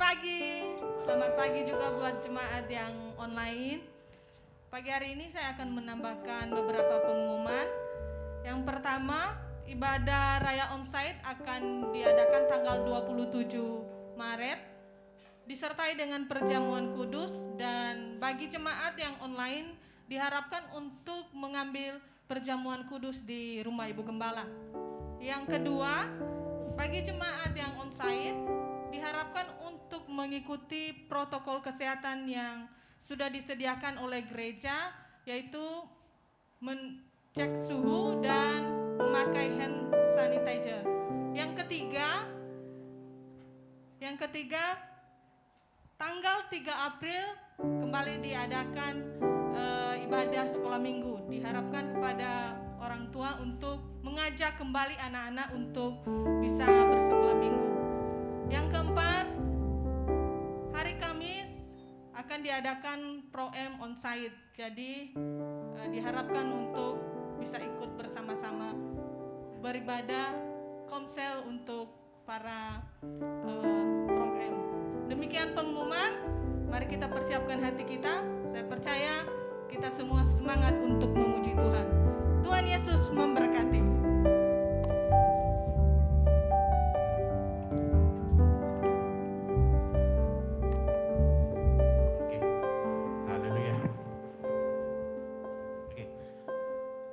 pagi. Selamat pagi juga buat jemaat yang online. Pagi hari ini saya akan menambahkan beberapa pengumuman. Yang pertama, ibadah raya onsite akan diadakan tanggal 27 Maret disertai dengan perjamuan kudus, dan bagi jemaat yang online diharapkan untuk mengambil perjamuan kudus di rumah Ibu Gembala. Yang kedua, bagi jemaat yang onsite diharapkan untuk mengikuti protokol kesehatan yang sudah disediakan oleh gereja, yaitu cek suhu dan memakai hand sanitizer. Yang ketiga, tanggal 3 April kembali diadakan ibadah sekolah minggu. Diharapkan kepada orang tua untuk mengajak kembali anak-anak untuk bisa bersekolah minggu. Yang keempat, hari Kamis akan diadakan Pro-M onsite. Jadi diharapkan untuk bisa ikut bersama-sama beribadah komsel untuk para Pro-M. Demikian pengumuman. Mari kita persiapkan hati kita. Saya percaya kita semua semangat untuk memuji Tuhan. Tuhan Yesus memberkati.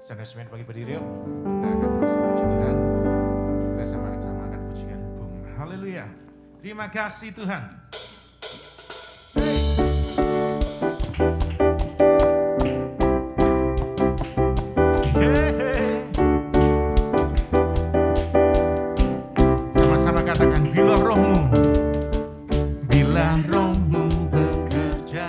Saudara semuanya pagi berdiri yuk. Kita akan masuk puji Tuhan. Kita sama-sama pujikan Bung. Haleluya. Terima kasih Tuhan. Sama-sama katakan bila rohmu. Bila rohmu bekerja.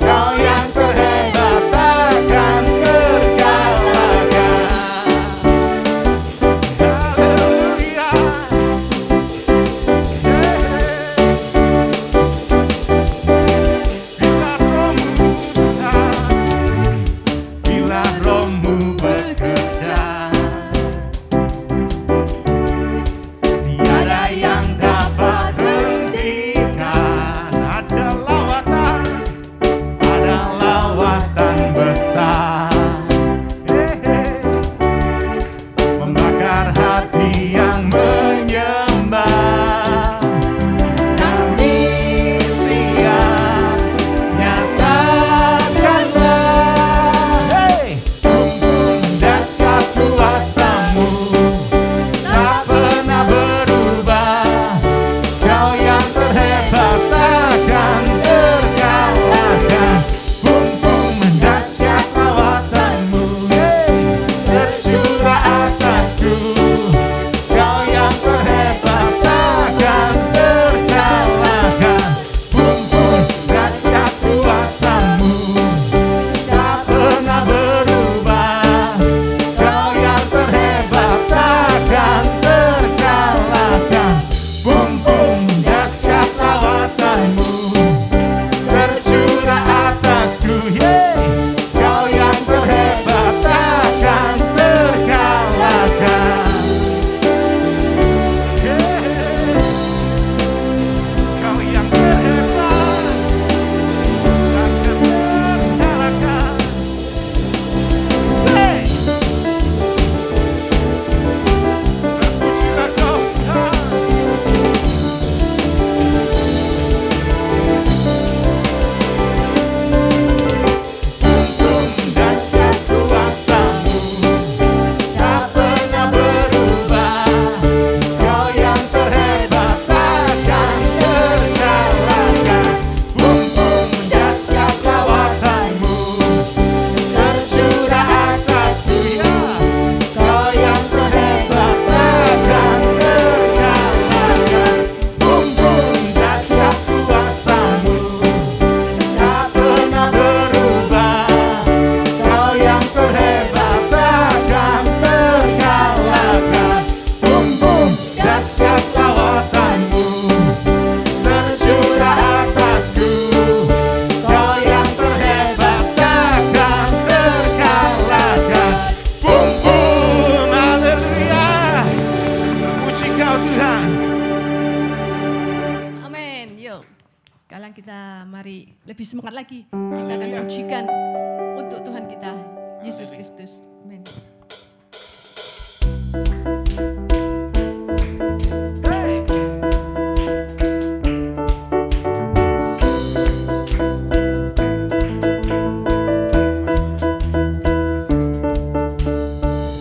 Kau yang lebih semangat lagi. Kita akan pujikan untuk Tuhan kita, Yesus Kristus. Amin.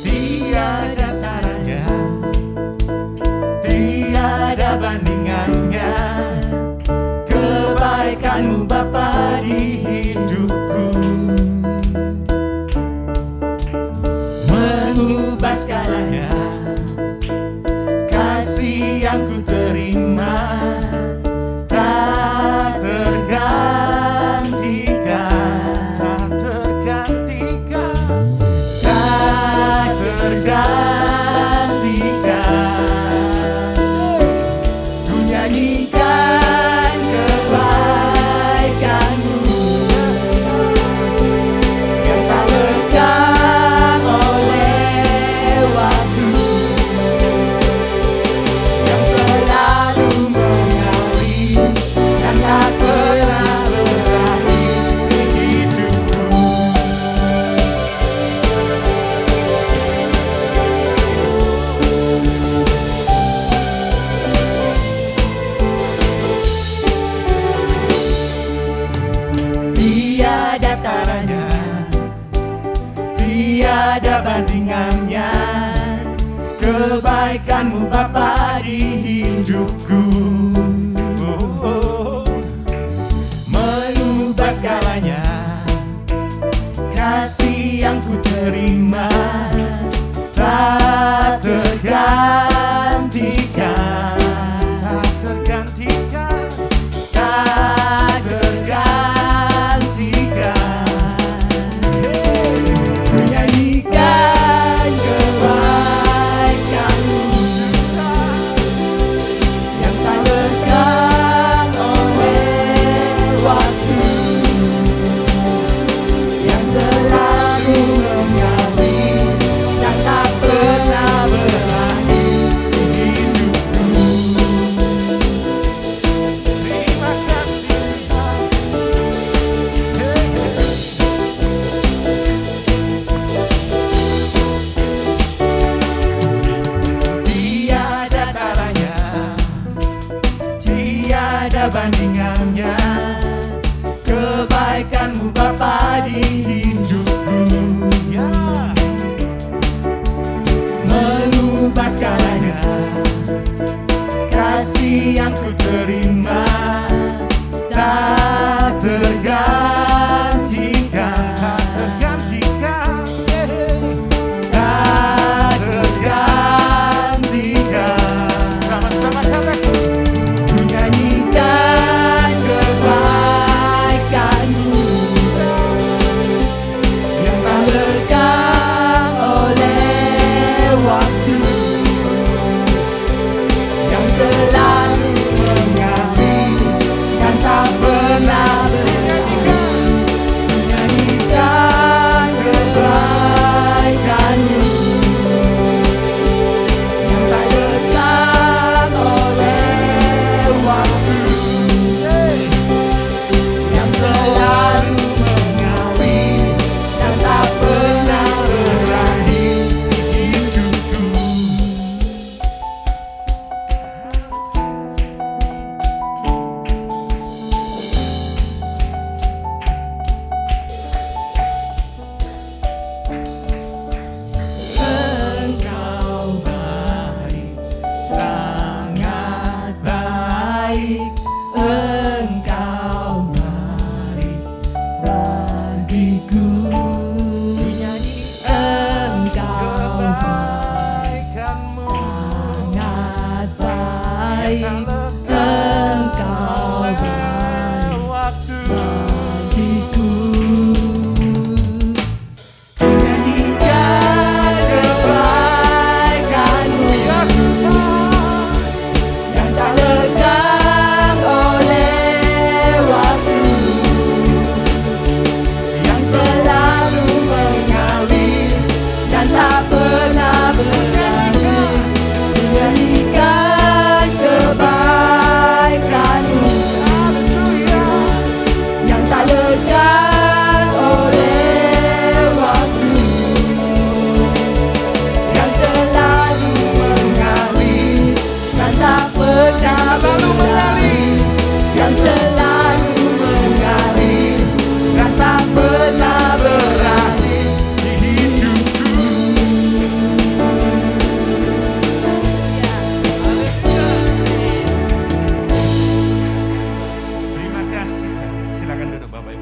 Tiada taranya, tiada bandingannya, kebaikanmu Bapa di hidupku, mengubah segalanya, kasih yang ku terima tak tergantikan, tak tergantikan, tak tergantikan. Ku nyanyikan kebaikanmu yang tak lekang oleh waktu, yang selalu mengalir dan tak pernah berakhir di hidupku. Tiada taranya, tiada bandingannya, kebaikanmu Bapa di hidupku, mengubah segalanya, kasih yang ku terima tak tergantikan, tak tergantikan, tak tergantikan. Ku nyanyikan kebaikanmu yang tak lekang oleh waktu, yang selalu mengalir dan tak pernah berakhir di hidupku. Terima kasih tiada taranya, tiada bandingannya, kebaikanmu Bapa di hidupku, ya, mengubah segalanya, kasih yang ku terima tak tergantikan, tak tergantikan, tak tergantikan. Sama-sama kataku, ku nyanyikan kebaikanmu yang tak lekang oleh waktu, yang selalu mengalir dan tak pernah berakhir.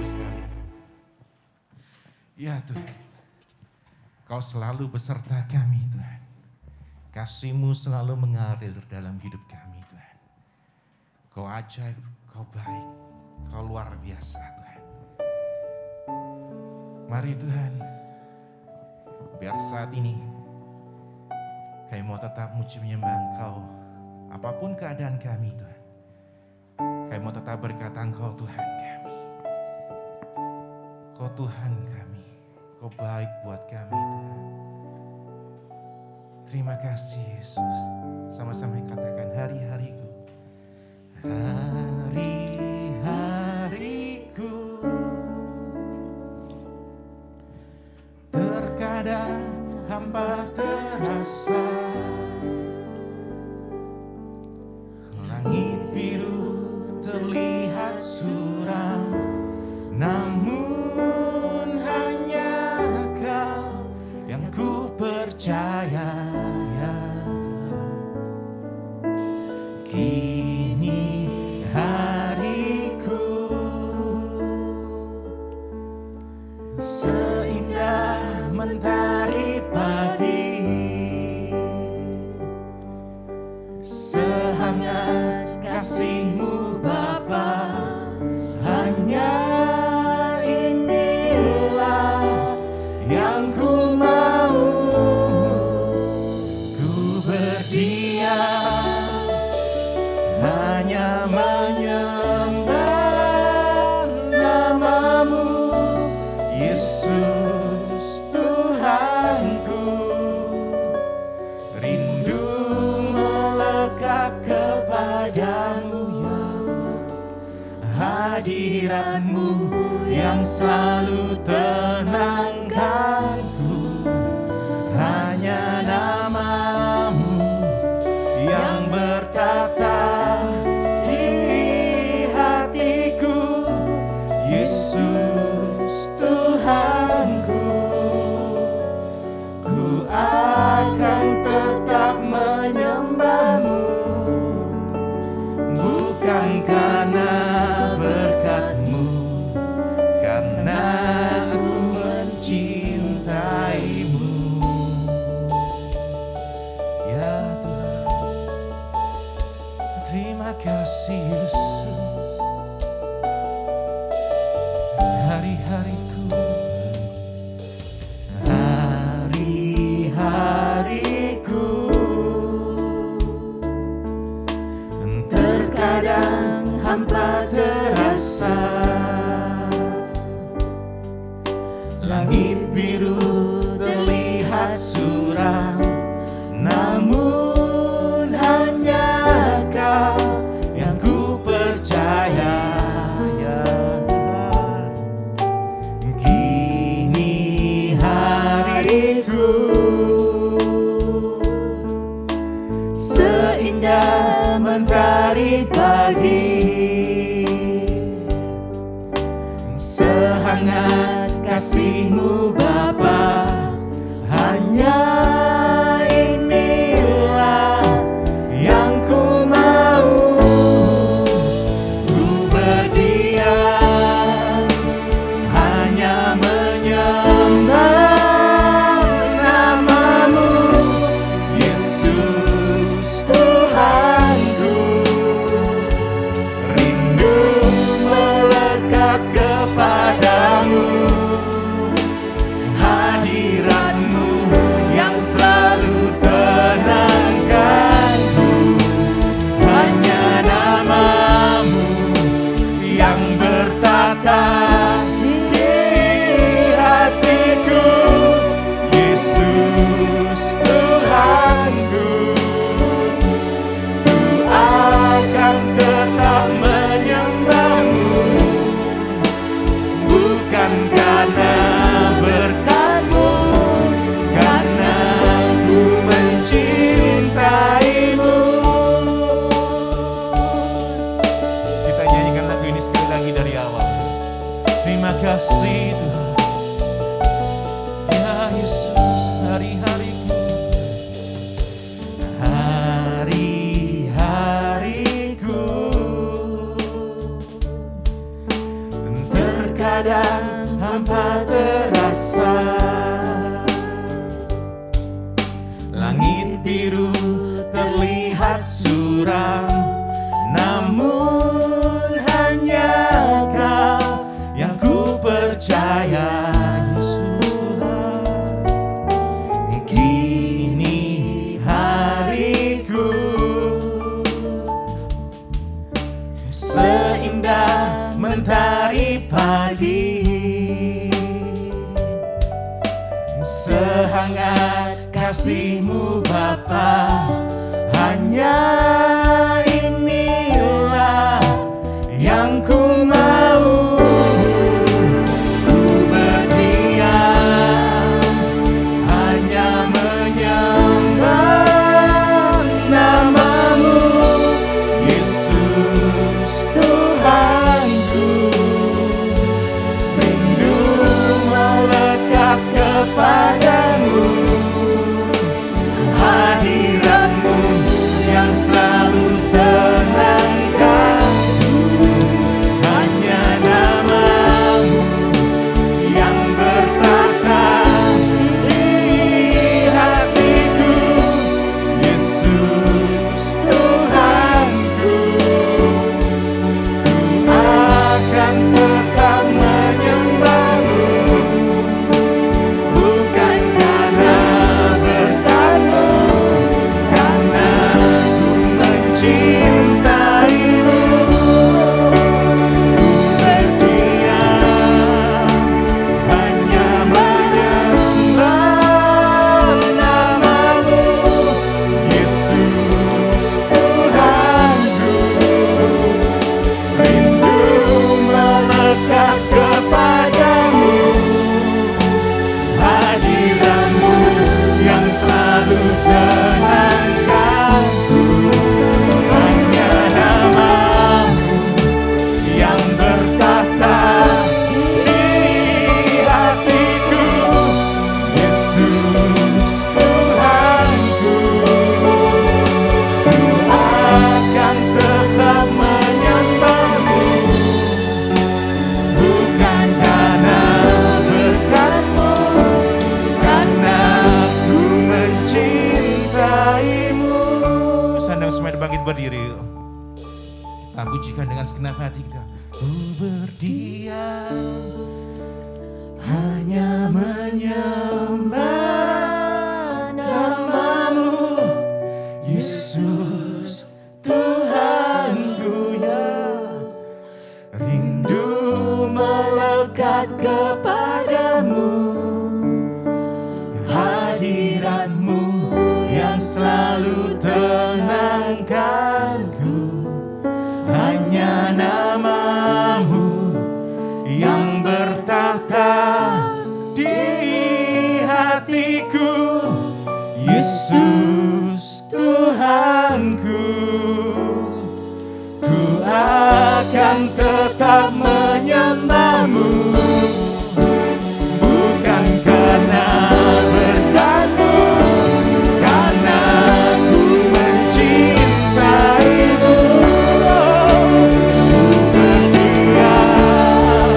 sekali. Ya Tuhan, Kau selalu beserta kami Tuhan. Kasih-Mu selalu mengalir dalam hidup kami Tuhan. Kau ajaib, Kau baik, Kau luar biasa Tuhan. Mari Tuhan, biar saat ini kami mau tetap muji menyembah Engkau. Apapun keadaan kami Tuhan, kami mau tetap berkata Engkau Tuhan kami. Kau Tuhan kami, Kau baik buat kami Tuhan. Terima kasih Yesus. Sama-sama katakan hari-hariku. Hari-hariku terkadang hampa terasa, langit biru terlihat suram, namun hanya Kau yang ku percaya. Kini hariku seindah mentari pagi, sehangat kasih-Mu Bapa. Hanya inilah yang ku mau, ku berdiam hanya menyembah nama-Mu, Yesus Tuhanku. Rindu melekat kepadamu ya Allah, hadirat-Mu yang selalu tenangkanku. Hanya nama-Mu yang berkata di hatiku, Yesus Tuhanku. Ku akan tetap menyembah-Mu, bukan karena berkat-Mu, karena aku mencintai-Mu. Ya Tuhan, terima kasih Yesus. Hari-hariku, hari-hariku terkadang hampa terasa, langit biru terlihat suram, namun hanya Kau yang ku percaya ya Tuhan. Kini hariku seindah mentari pagi, sehangat kasih-Mu Bapa. Hanya inilah yang ku mau, ku berdiam hanya menyembah nama-Mu, Yesus Tuhanku. Rindu melekat kepadamu, hadirat-Mu yang selalu tenangkanku. Hanya nama-Mu yang bertata di hatiku, Yesus Tuhanku. Ku akan tetap menyembah-Mu, bukan karena berkat-Mu, karena ku mencintai-Mu. Kita nyanyikan lagu ini sekali lagi dari awal. Terima kasih Tuhan, ya Yesus. Hari-hariku, hari-hariku dan hampa terasa. Langit biru terlihat suram, namun hanya Kau yang ku percaya, Yesus. Kini hariku seindah mentari pagi, sehangat kasih-Mu Bapa. Hanya inilah yang ku mau, ku berdiam hanya menyembah nama-Mu, Yesus Tuhanku. Rindu melekat kepadamu, hadirat-Mu yang selalu tenangkanku. Hanya nama-Mu yang bertahta di hatiku, Yesus Tuhanku. Ku akan tetap menyembah-Mu, bukan karena berkat-Mu, karena ku mencintai-Mu. Ku berdiam hanya menyembah nama-Mu, Yesus Tuhanku. Rindu melekat kepadamu, hadirat-Mu yang selalu tenangkanku. Hanya nama-Mu yang bertahta di hatiku, Yesus Tuhanku. Ku akan tetap menyembah-Mu, bukan karena berkat-Mu, karena ku mencintai-Mu. Sandang semuanya bangkit berdiri. Kita pujikan dengan segenap hati kita. Ku berdiam hanya menyembah nama-Mu, Yesus Tuhanku, ya. Rindu melekat kepadamu, hadirat-Mu yang selalu tenangkanku. Hanya nama-Mu yang bertahta di hatiku, Yesus Tuhanku. Ku akan tetap menyembah-Mu, bukan karena berkat-Mu, karena ku mencintai-Mu. Ku berdiam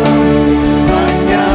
hanya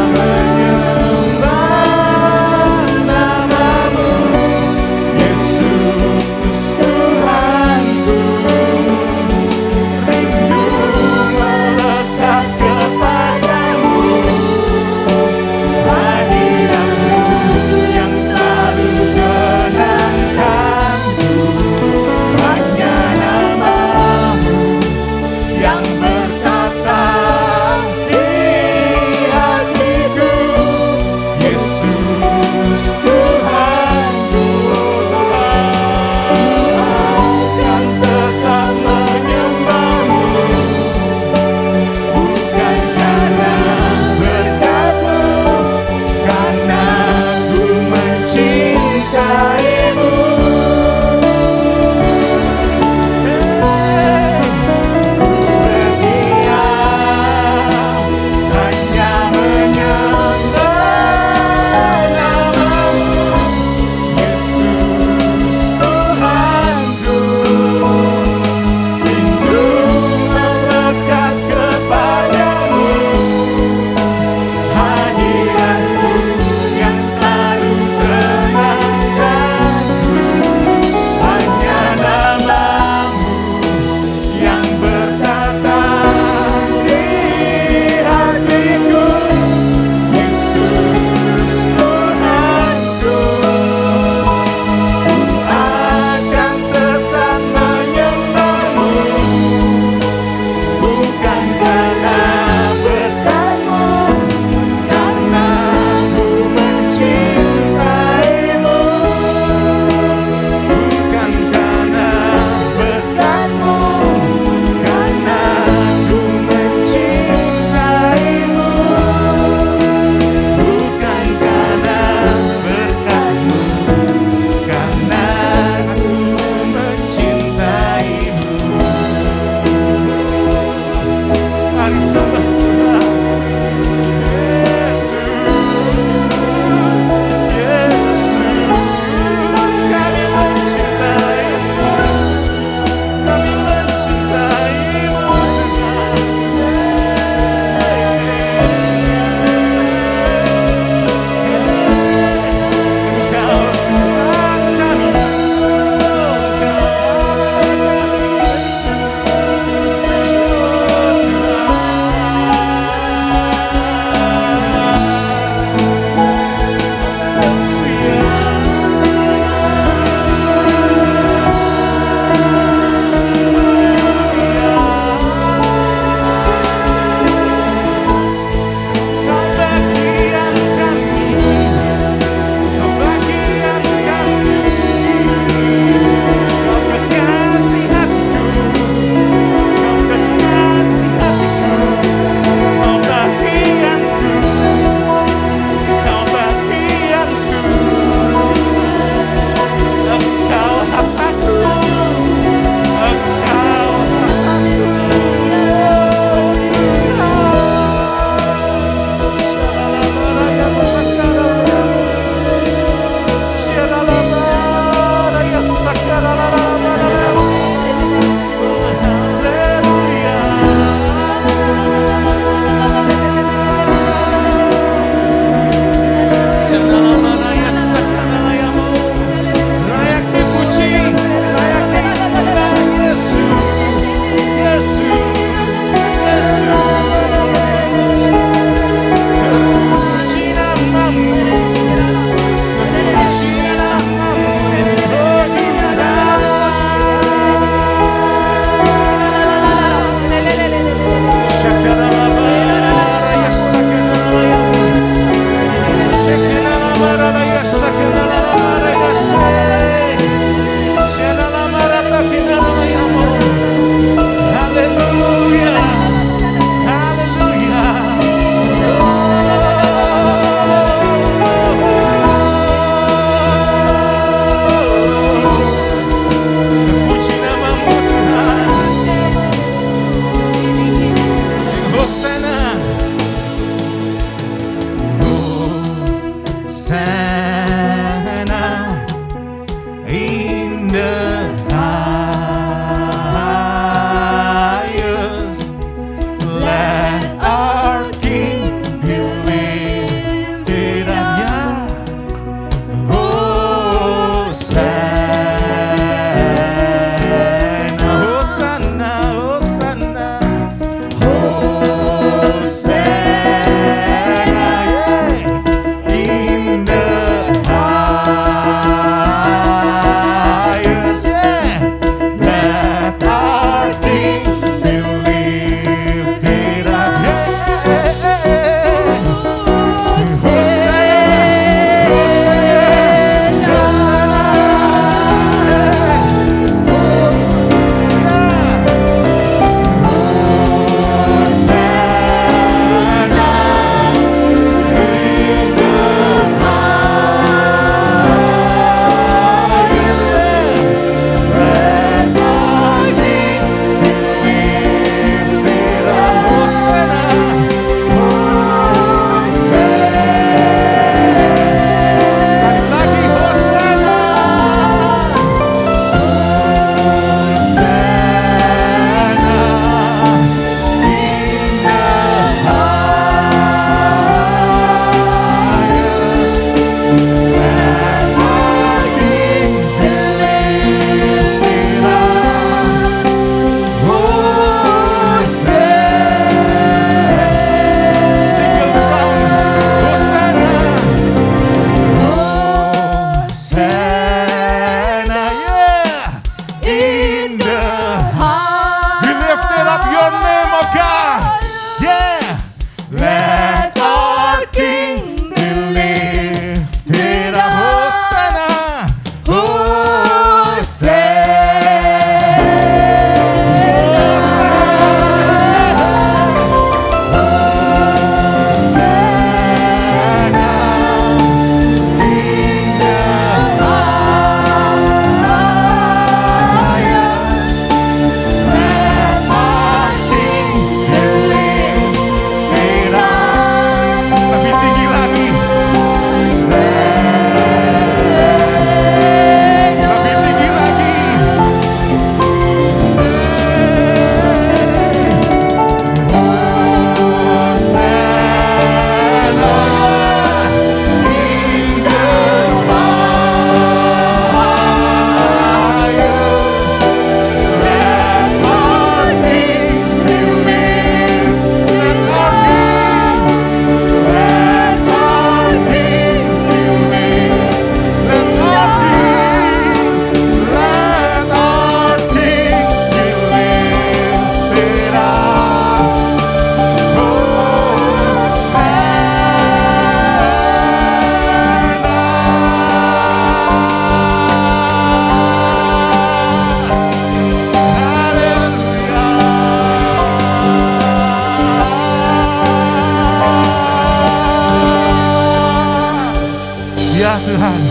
Ya Tuhan,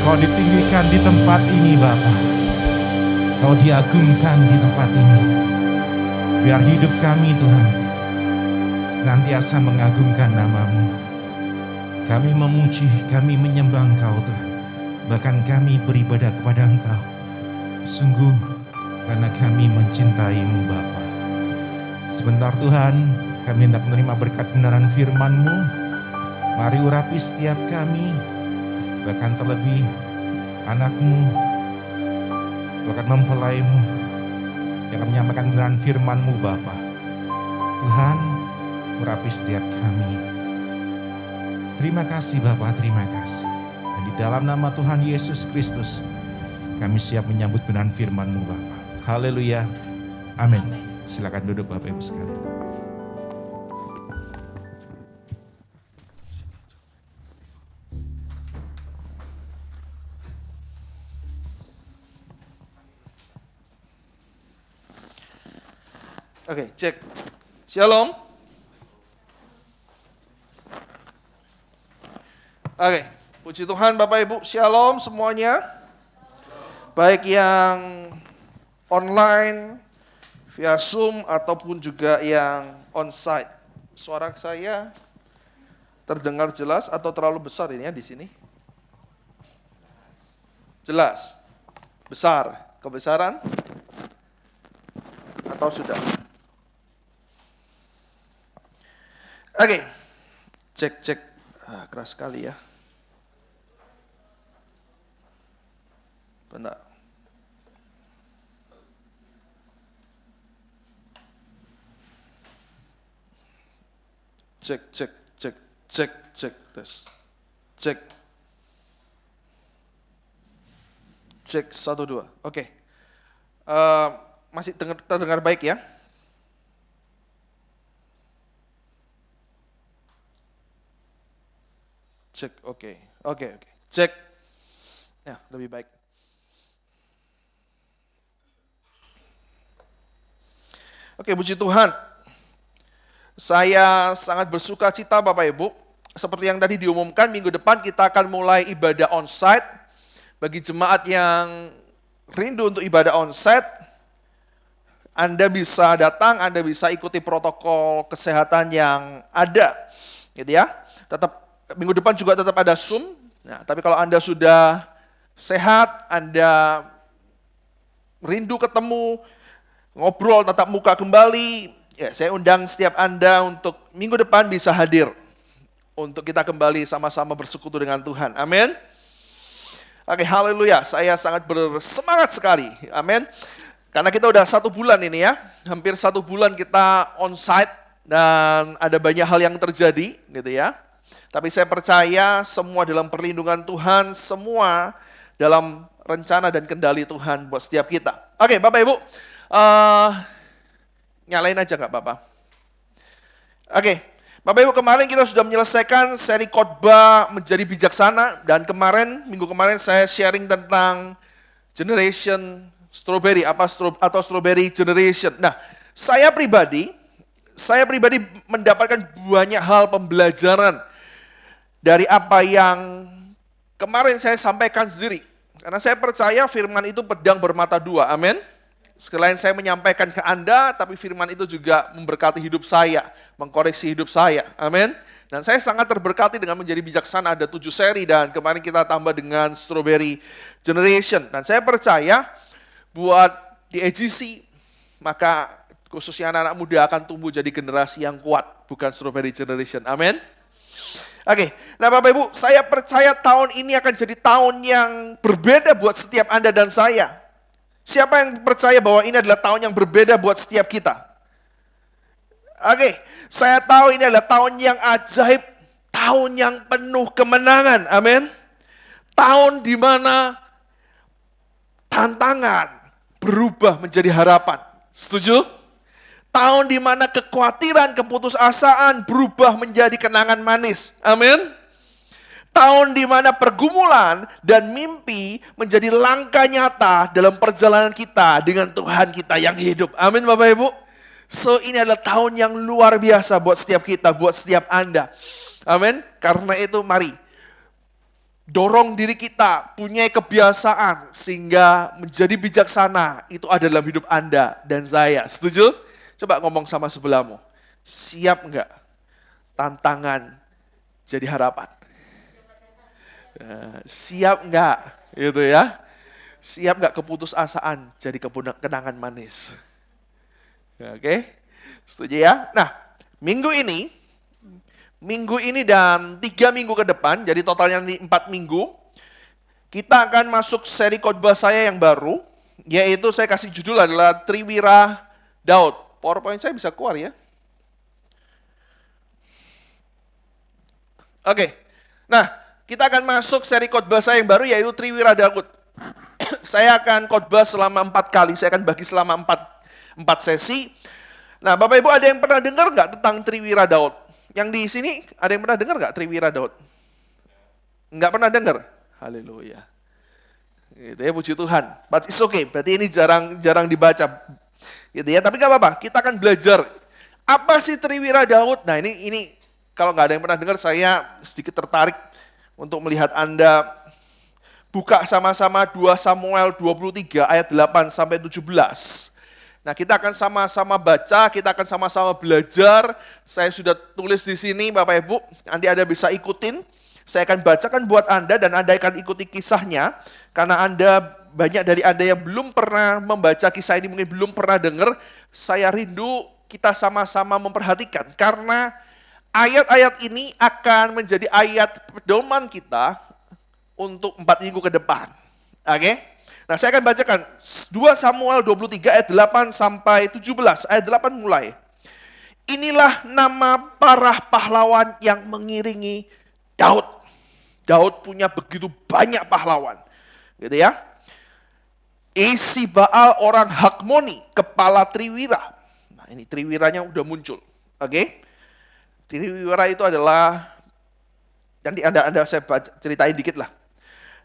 Kau ditinggikan di tempat ini Bapa. Kau diagungkan di tempat ini. Biar hidup kami Tuhan senantiasa mengagungkan nama-Mu. Kami memuji, kami menyembah Engkau Tuhan. Bahkan kami beribadah kepada Engkau. Sungguh karena kami mencintai-Mu Bapa. Sebentar Tuhan, kami hendak menerima berkat kebenaran firman-Mu. Mari urapi setiap kami, bahkan terlebih anak-Mu, bahkan mempelai-Mu yang akan menyampaikan kebenaran firman-Mu Bapa. Tuhan, urapi setiap kami. Terima kasih Bapa, terima kasih. Dan di dalam nama Tuhan Yesus Kristus, kami siap menyambut kebenaran firman-Mu Bapa. Haleluya. Amin. Silakan duduk Bapak Ibu sekalian. Oke, cek. Shalom. Oke, puji Tuhan Bapak Ibu, shalom semuanya. Baik yang online, via Zoom, ataupun juga yang onsite. Suara saya terdengar jelas atau terlalu besar ini ya di sini? Jelas? Besar? Kebesaran? Atau sudah? Oke, cek. Keras sekali ya. Bentar. Cek, tes. Cek 1, 2. Oke. Masih terdengar baik ya? Cek, oke. Cek. Ya, lebih baik. Oke, puji Tuhan. Saya sangat bersuka cita Bapak Ibu. Seperti yang tadi diumumkan, minggu depan kita akan mulai ibadah onsite. Bagi jemaat yang rindu untuk ibadah onsite, Anda bisa datang, Anda bisa ikuti protokol kesehatan yang ada. Gitu ya. Minggu depan juga tetap ada Zoom. Nah, tapi kalau Anda sudah sehat, Anda rindu ketemu, ngobrol tatap muka kembali, ya saya undang setiap Anda untuk minggu depan bisa hadir. Untuk kita kembali sama-sama bersekutu dengan Tuhan. Amin. Oke, haleluya. Saya sangat bersemangat sekali. Amin. Karena kita udah 1 bulan ini ya. Hampir 1 bulan kita onsite. Dan ada banyak hal yang terjadi gitu ya. Tapi saya percaya semua dalam perlindungan Tuhan, semua dalam rencana dan kendali Tuhan buat setiap kita. Oke, Bapak Ibu, nyalain aja nggak Bapak? Oke, Bapak Ibu, kemarin kita sudah menyelesaikan seri khotbah menjadi bijaksana, dan minggu kemarin saya sharing tentang generation strawberry atau strawberry generation. Nah, saya pribadi mendapatkan banyak hal pembelajaran dari apa yang kemarin saya sampaikan sendiri. Karena saya percaya firman itu pedang bermata dua, amin. Selain saya menyampaikan ke Anda, tapi firman itu juga memberkati hidup saya, mengkoreksi hidup saya, amin. Dan saya sangat terberkati dengan menjadi bijaksana, ada 7 seri, dan kemarin kita tambah dengan Strawberry Generation. Dan saya percaya buat di AGC, maka khususnya anak-anak muda akan tumbuh jadi generasi yang kuat, bukan Strawberry Generation, amin. Oke, nah Bapak Ibu, saya percaya tahun ini akan jadi tahun yang berbeda buat setiap Anda dan saya. Siapa yang percaya bahwa ini adalah tahun yang berbeda buat setiap kita? Oke, saya tahu ini adalah tahun yang ajaib, tahun yang penuh kemenangan, amin. Tahun di mana tantangan berubah menjadi harapan, setuju? Tahun di mana kekhawatiran, keputusasaan berubah menjadi kenangan manis. Amin. Tahun di mana pergumulan dan mimpi menjadi langkah nyata dalam perjalanan kita dengan Tuhan kita yang hidup. Amin Bapak Ibu. So ini adalah tahun yang luar biasa buat setiap kita, buat setiap Anda. Amin. Karena itu mari dorong diri kita, punya kebiasaan sehingga menjadi bijaksana, itu ada dalam hidup Anda dan saya. Setuju? Coba ngomong sama sebelahmu. Siap enggak tantangan jadi harapan? Siap enggak? Gitu ya. Siap enggak keputusasaan jadi kenangan manis? Oke? Setuju ya? Nah, minggu ini dan 3 minggu ke depan, jadi totalnya nanti 4 minggu, kita akan masuk seri khotbah saya yang baru, yaitu saya kasih judul adalah Triwira Daud. PowerPoint saya bisa keluar ya. Oke, nah kita akan masuk seri khotbah saya yang baru, yaitu Triwira Daud. Saya akan khotbah selama 4 kali, saya akan bagi selama 4 sesi. Nah, Bapak Ibu ada yang pernah dengar nggak tentang Triwira Daud? Yang di sini ada yang pernah dengar nggak Triwira Daud? Nggak pernah dengar? Haleluya. Gitu ya, puji Tuhan. But it's okay, berarti ini jarang dibaca. Gitu ya, tapi nggak apa-apa, kita akan belajar. Apa sih Triwira Daud? Nah ini kalau nggak ada yang pernah dengar, saya sedikit tertarik untuk melihat Anda buka sama-sama 2 Samuel 23 ayat 8 sampai 17. Nah, kita akan sama-sama baca, kita akan sama-sama belajar. Saya sudah tulis di sini Bapak Ibu, nanti Anda bisa ikutin. Saya akan bacakan buat Anda dan Anda akan ikuti kisahnya. Karena banyak dari Anda yang belum pernah membaca kisah ini, mungkin belum pernah dengar. Saya rindu kita sama-sama memperhatikan. Karena ayat-ayat ini akan menjadi ayat pedoman kita untuk 4 minggu ke depan. Oke? Nah, saya akan bacakan 2 Samuel 23 ayat 8 sampai 17. Ayat 8 mulai. Inilah nama para pahlawan yang mengiringi Daud. Daud punya begitu banyak pahlawan. Gitu ya. Esibaal orang Hakmoni, kepala Triwira. Nah, ini Triwiranya udah muncul. Oke. Triwira itu adalah, nanti Anda saya ceritain dikit lah.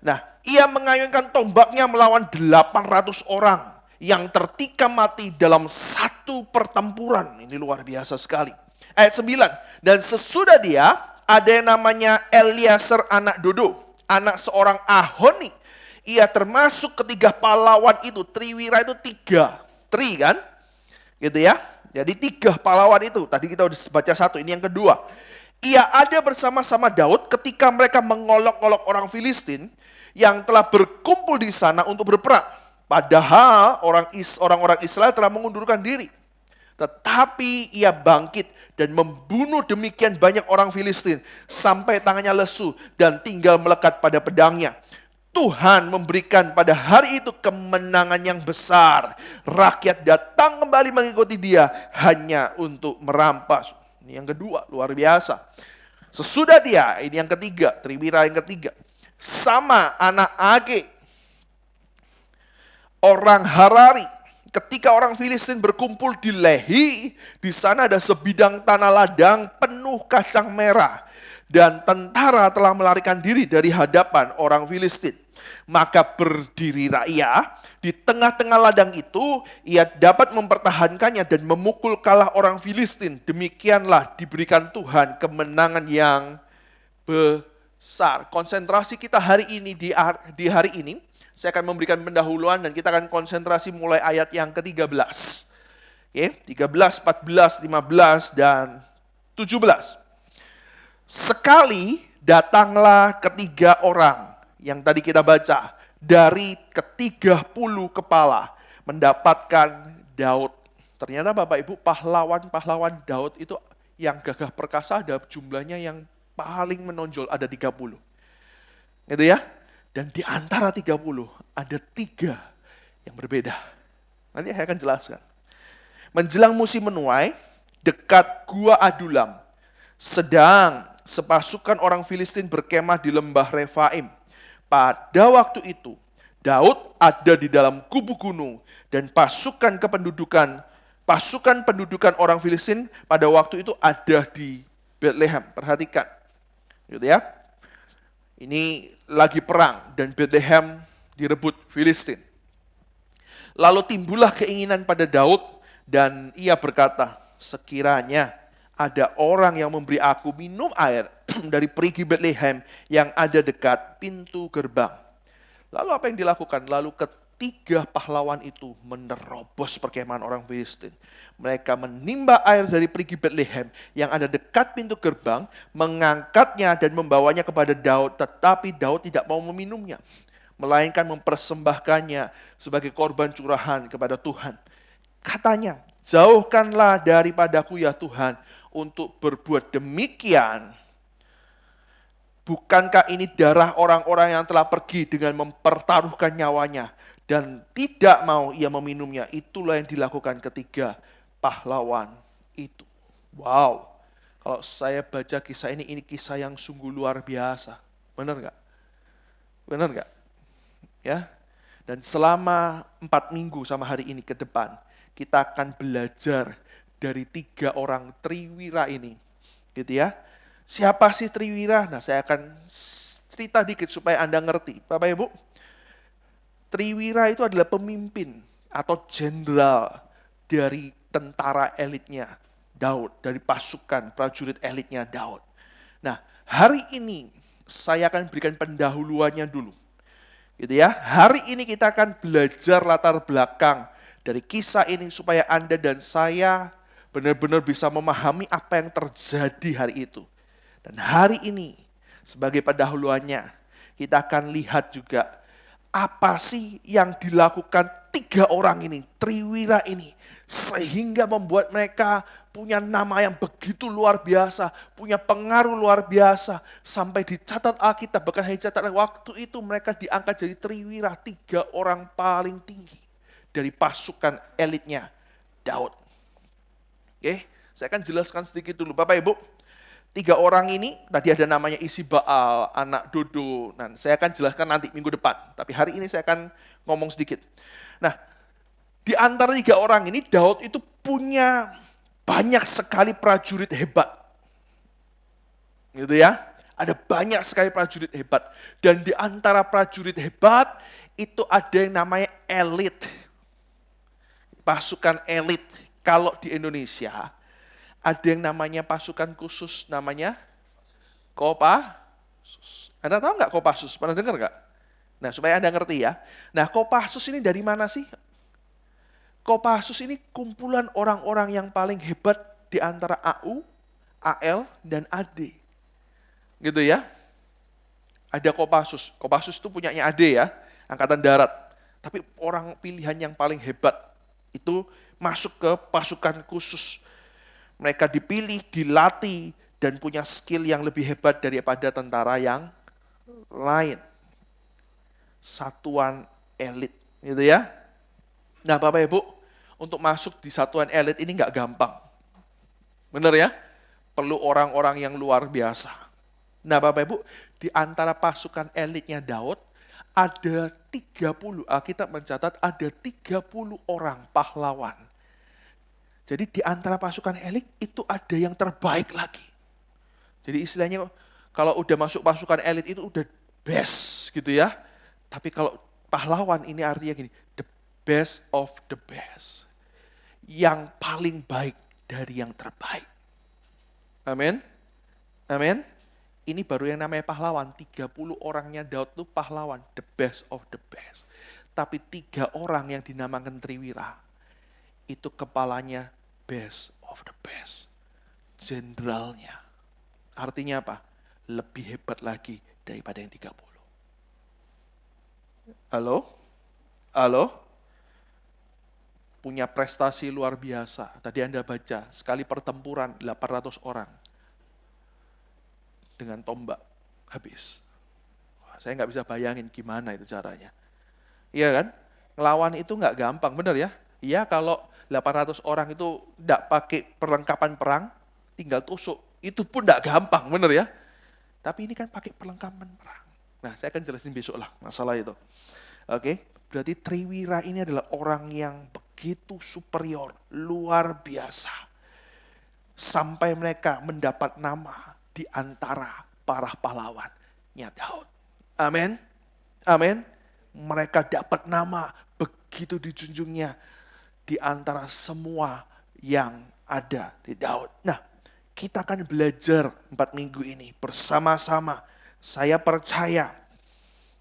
Nah, ia mengayunkan tombaknya melawan 800 orang yang tertikam mati dalam satu pertempuran. Ini luar biasa sekali. Ayat 9, dan sesudah dia ada yang namanya Eliezer anak Dodo, anak seorang Ahoni. Ia termasuk ketiga pahlawan itu. Triwira itu 3. Kan? Gitu ya. Jadi 3 pahlawan itu. Tadi kita udah baca 1, ini yang kedua. Ia ada bersama-sama Daud ketika mereka mengolok-olok orang Filistin yang telah berkumpul di sana untuk berperang. Padahal orang-orang Israel telah mengundurkan diri. Tetapi ia bangkit dan membunuh demikian banyak orang Filistin sampai tangannya lesu dan tinggal melekat pada pedangnya. Tuhan memberikan pada hari itu kemenangan yang besar. Rakyat datang kembali mengikuti dia hanya untuk merampas. Ini yang kedua, luar biasa. Sesudah dia, ini yang ketiga, Triwira yang ketiga. Sama anak Age, orang Harari. Ketika orang Filistin berkumpul di Lehi, di sana ada sebidang tanah ladang penuh kacang merah. Dan tentara telah melarikan diri dari hadapan orang Filistin. Maka berdirilah ia di tengah-tengah ladang itu, ia dapat mempertahankannya dan memukul kalah orang Filistin. Demikianlah diberikan Tuhan kemenangan yang besar. Konsentrasi kita hari ini di hari ini, saya akan memberikan pendahuluan dan kita akan konsentrasi mulai ayat yang ke-13. Oke, 13, 14, 15 dan 17. Sekali datanglah 3 orang yang tadi kita baca dari ke-30 kepala mendapatkan Daud. Ternyata Bapak Ibu, pahlawan Daud itu yang gagah perkasa ada jumlahnya yang paling menonjol, ada 30. Gitu ya. Dan di antara 30 ada 3 yang berbeda. Nanti saya akan jelaskan. Menjelang musim menuai, dekat Gua Adulam, sedang sepasukan orang Filistin berkemah di lembah Refaim. Pada waktu itu, Daud ada di dalam kubu gunung dan pasukan pendudukan orang Filistin pada waktu itu ada di Bethlehem. Perhatikan. Gitu ya. Ini lagi perang dan Bethlehem direbut Filistin. Lalu timbullah keinginan pada Daud dan ia berkata, sekiranya ada orang yang memberi aku minum air dari perigi Bethlehem yang ada dekat pintu gerbang. Lalu apa yang dilakukan? Lalu ketiga pahlawan itu menerobos perkemahan orang Filistin. Mereka menimba air dari perigi Bethlehem yang ada dekat pintu gerbang, mengangkatnya dan membawanya kepada Daud, tetapi Daud tidak mau meminumnya, melainkan mempersembahkannya sebagai korban curahan kepada Tuhan. Katanya, jauhkanlah daripadaku ya Tuhan untuk berbuat demikian. Bukankah ini darah orang-orang yang telah pergi dengan mempertaruhkan nyawanya dan tidak mau ia meminumnya? Itulah yang dilakukan ketiga pahlawan itu. Wow, kalau saya baca kisah ini kisah yang sungguh luar biasa. Benar nggak? Benar nggak? Ya. Dan selama 4 minggu sama hari ini ke depan, kita akan belajar dari 3 orang triwira ini. Gitu ya. Siapa sih triwira? Nah, saya akan cerita dikit supaya Anda ngerti. Bapak Ibu, triwira itu adalah pemimpin atau jenderal dari tentara elitnya Daud, dari pasukan prajurit elitnya Daud. Nah, hari ini saya akan berikan pendahuluannya dulu. Gitu ya. Hari ini kita akan belajar latar belakang dari kisah ini supaya Anda dan saya benar-benar bisa memahami apa yang terjadi hari itu. Dan hari ini sebagai pendahuluannya kita akan lihat juga apa sih yang dilakukan 3 orang ini, triwira ini, sehingga membuat mereka punya nama yang begitu luar biasa, punya pengaruh luar biasa, sampai dicatat Alkitab, bahkan dicatat waktu itu mereka diangkat jadi triwira, 3 orang paling tinggi dari pasukan elitnya Daud. Oke, saya akan jelaskan sedikit dulu Bapak Ibu. 3 orang ini, tadi ada namanya Isibaal, anak Dodo. Nah, saya akan jelaskan nanti minggu depan. Tapi hari ini saya akan ngomong sedikit. Nah, di antara 3 orang ini, Daud itu punya banyak sekali prajurit hebat. Gitu ya. Ada banyak sekali prajurit hebat. Dan di antara prajurit hebat, itu ada yang namanya elit. Pasukan elit. Kalau di Indonesia, ada yang namanya pasukan khusus, namanya Kopassus. Anda tahu nggak Kopassus? Pernah dengar nggak? Nah, supaya Anda ngerti ya. Nah, Kopassus ini dari mana sih? Kopassus ini kumpulan orang-orang yang paling hebat di antara AU, AL, dan AD. Gitu ya. Ada Kopassus. Kopassus itu punyanya AD ya, Angkatan Darat. Tapi orang pilihan yang paling hebat itu masuk ke pasukan khusus. Mereka dipilih, dilatih, dan punya skill yang lebih hebat daripada tentara yang lain. Satuan elit, gitu ya. Nah Bapak Ibu, untuk masuk di satuan elit ini nggak gampang. Benar ya? Perlu orang-orang yang luar biasa. Nah Bapak Ibu, di antara pasukan elitnya Daud, ada 30, Alkitab mencatat ada 30 orang pahlawan. Jadi di antara pasukan elit itu ada yang terbaik lagi. Jadi istilahnya kalau udah masuk pasukan elit itu udah best gitu ya. Tapi kalau pahlawan ini artinya gini, the best of the best. Yang paling baik dari yang terbaik. Amin. Amin. Ini baru yang namanya pahlawan. 30 orangnya Daud itu pahlawan, the best of the best. Tapi 3 orang yang dinamakan triwira, itu kepalanya best of the best. Jenderalnya. Artinya apa? Lebih hebat lagi daripada yang 30. Halo? Halo? Punya prestasi luar biasa. Tadi Anda baca, sekali pertempuran 800 orang. Dengan tombak, habis. Wah, saya nggak bisa bayangin gimana itu caranya. Iya kan? Ngelawan itu nggak gampang, benar ya? Iya kalau 800 orang itu tidak pakai perlengkapan perang, tinggal tusuk. Itu pun tidak gampang, benar ya? Tapi ini kan pakai perlengkapan perang. Nah, saya akan jelasin besok lah masalah itu. Oke, berarti triwira ini adalah orang yang begitu superior, luar biasa. Sampai mereka mendapat nama di antara para pahlawannya Daud. Amin. Amin. Mereka dapat nama begitu dijunjungnya di antara semua yang ada di Daud. Nah, Kita akan belajar 4 minggu ini bersama-sama. Saya percaya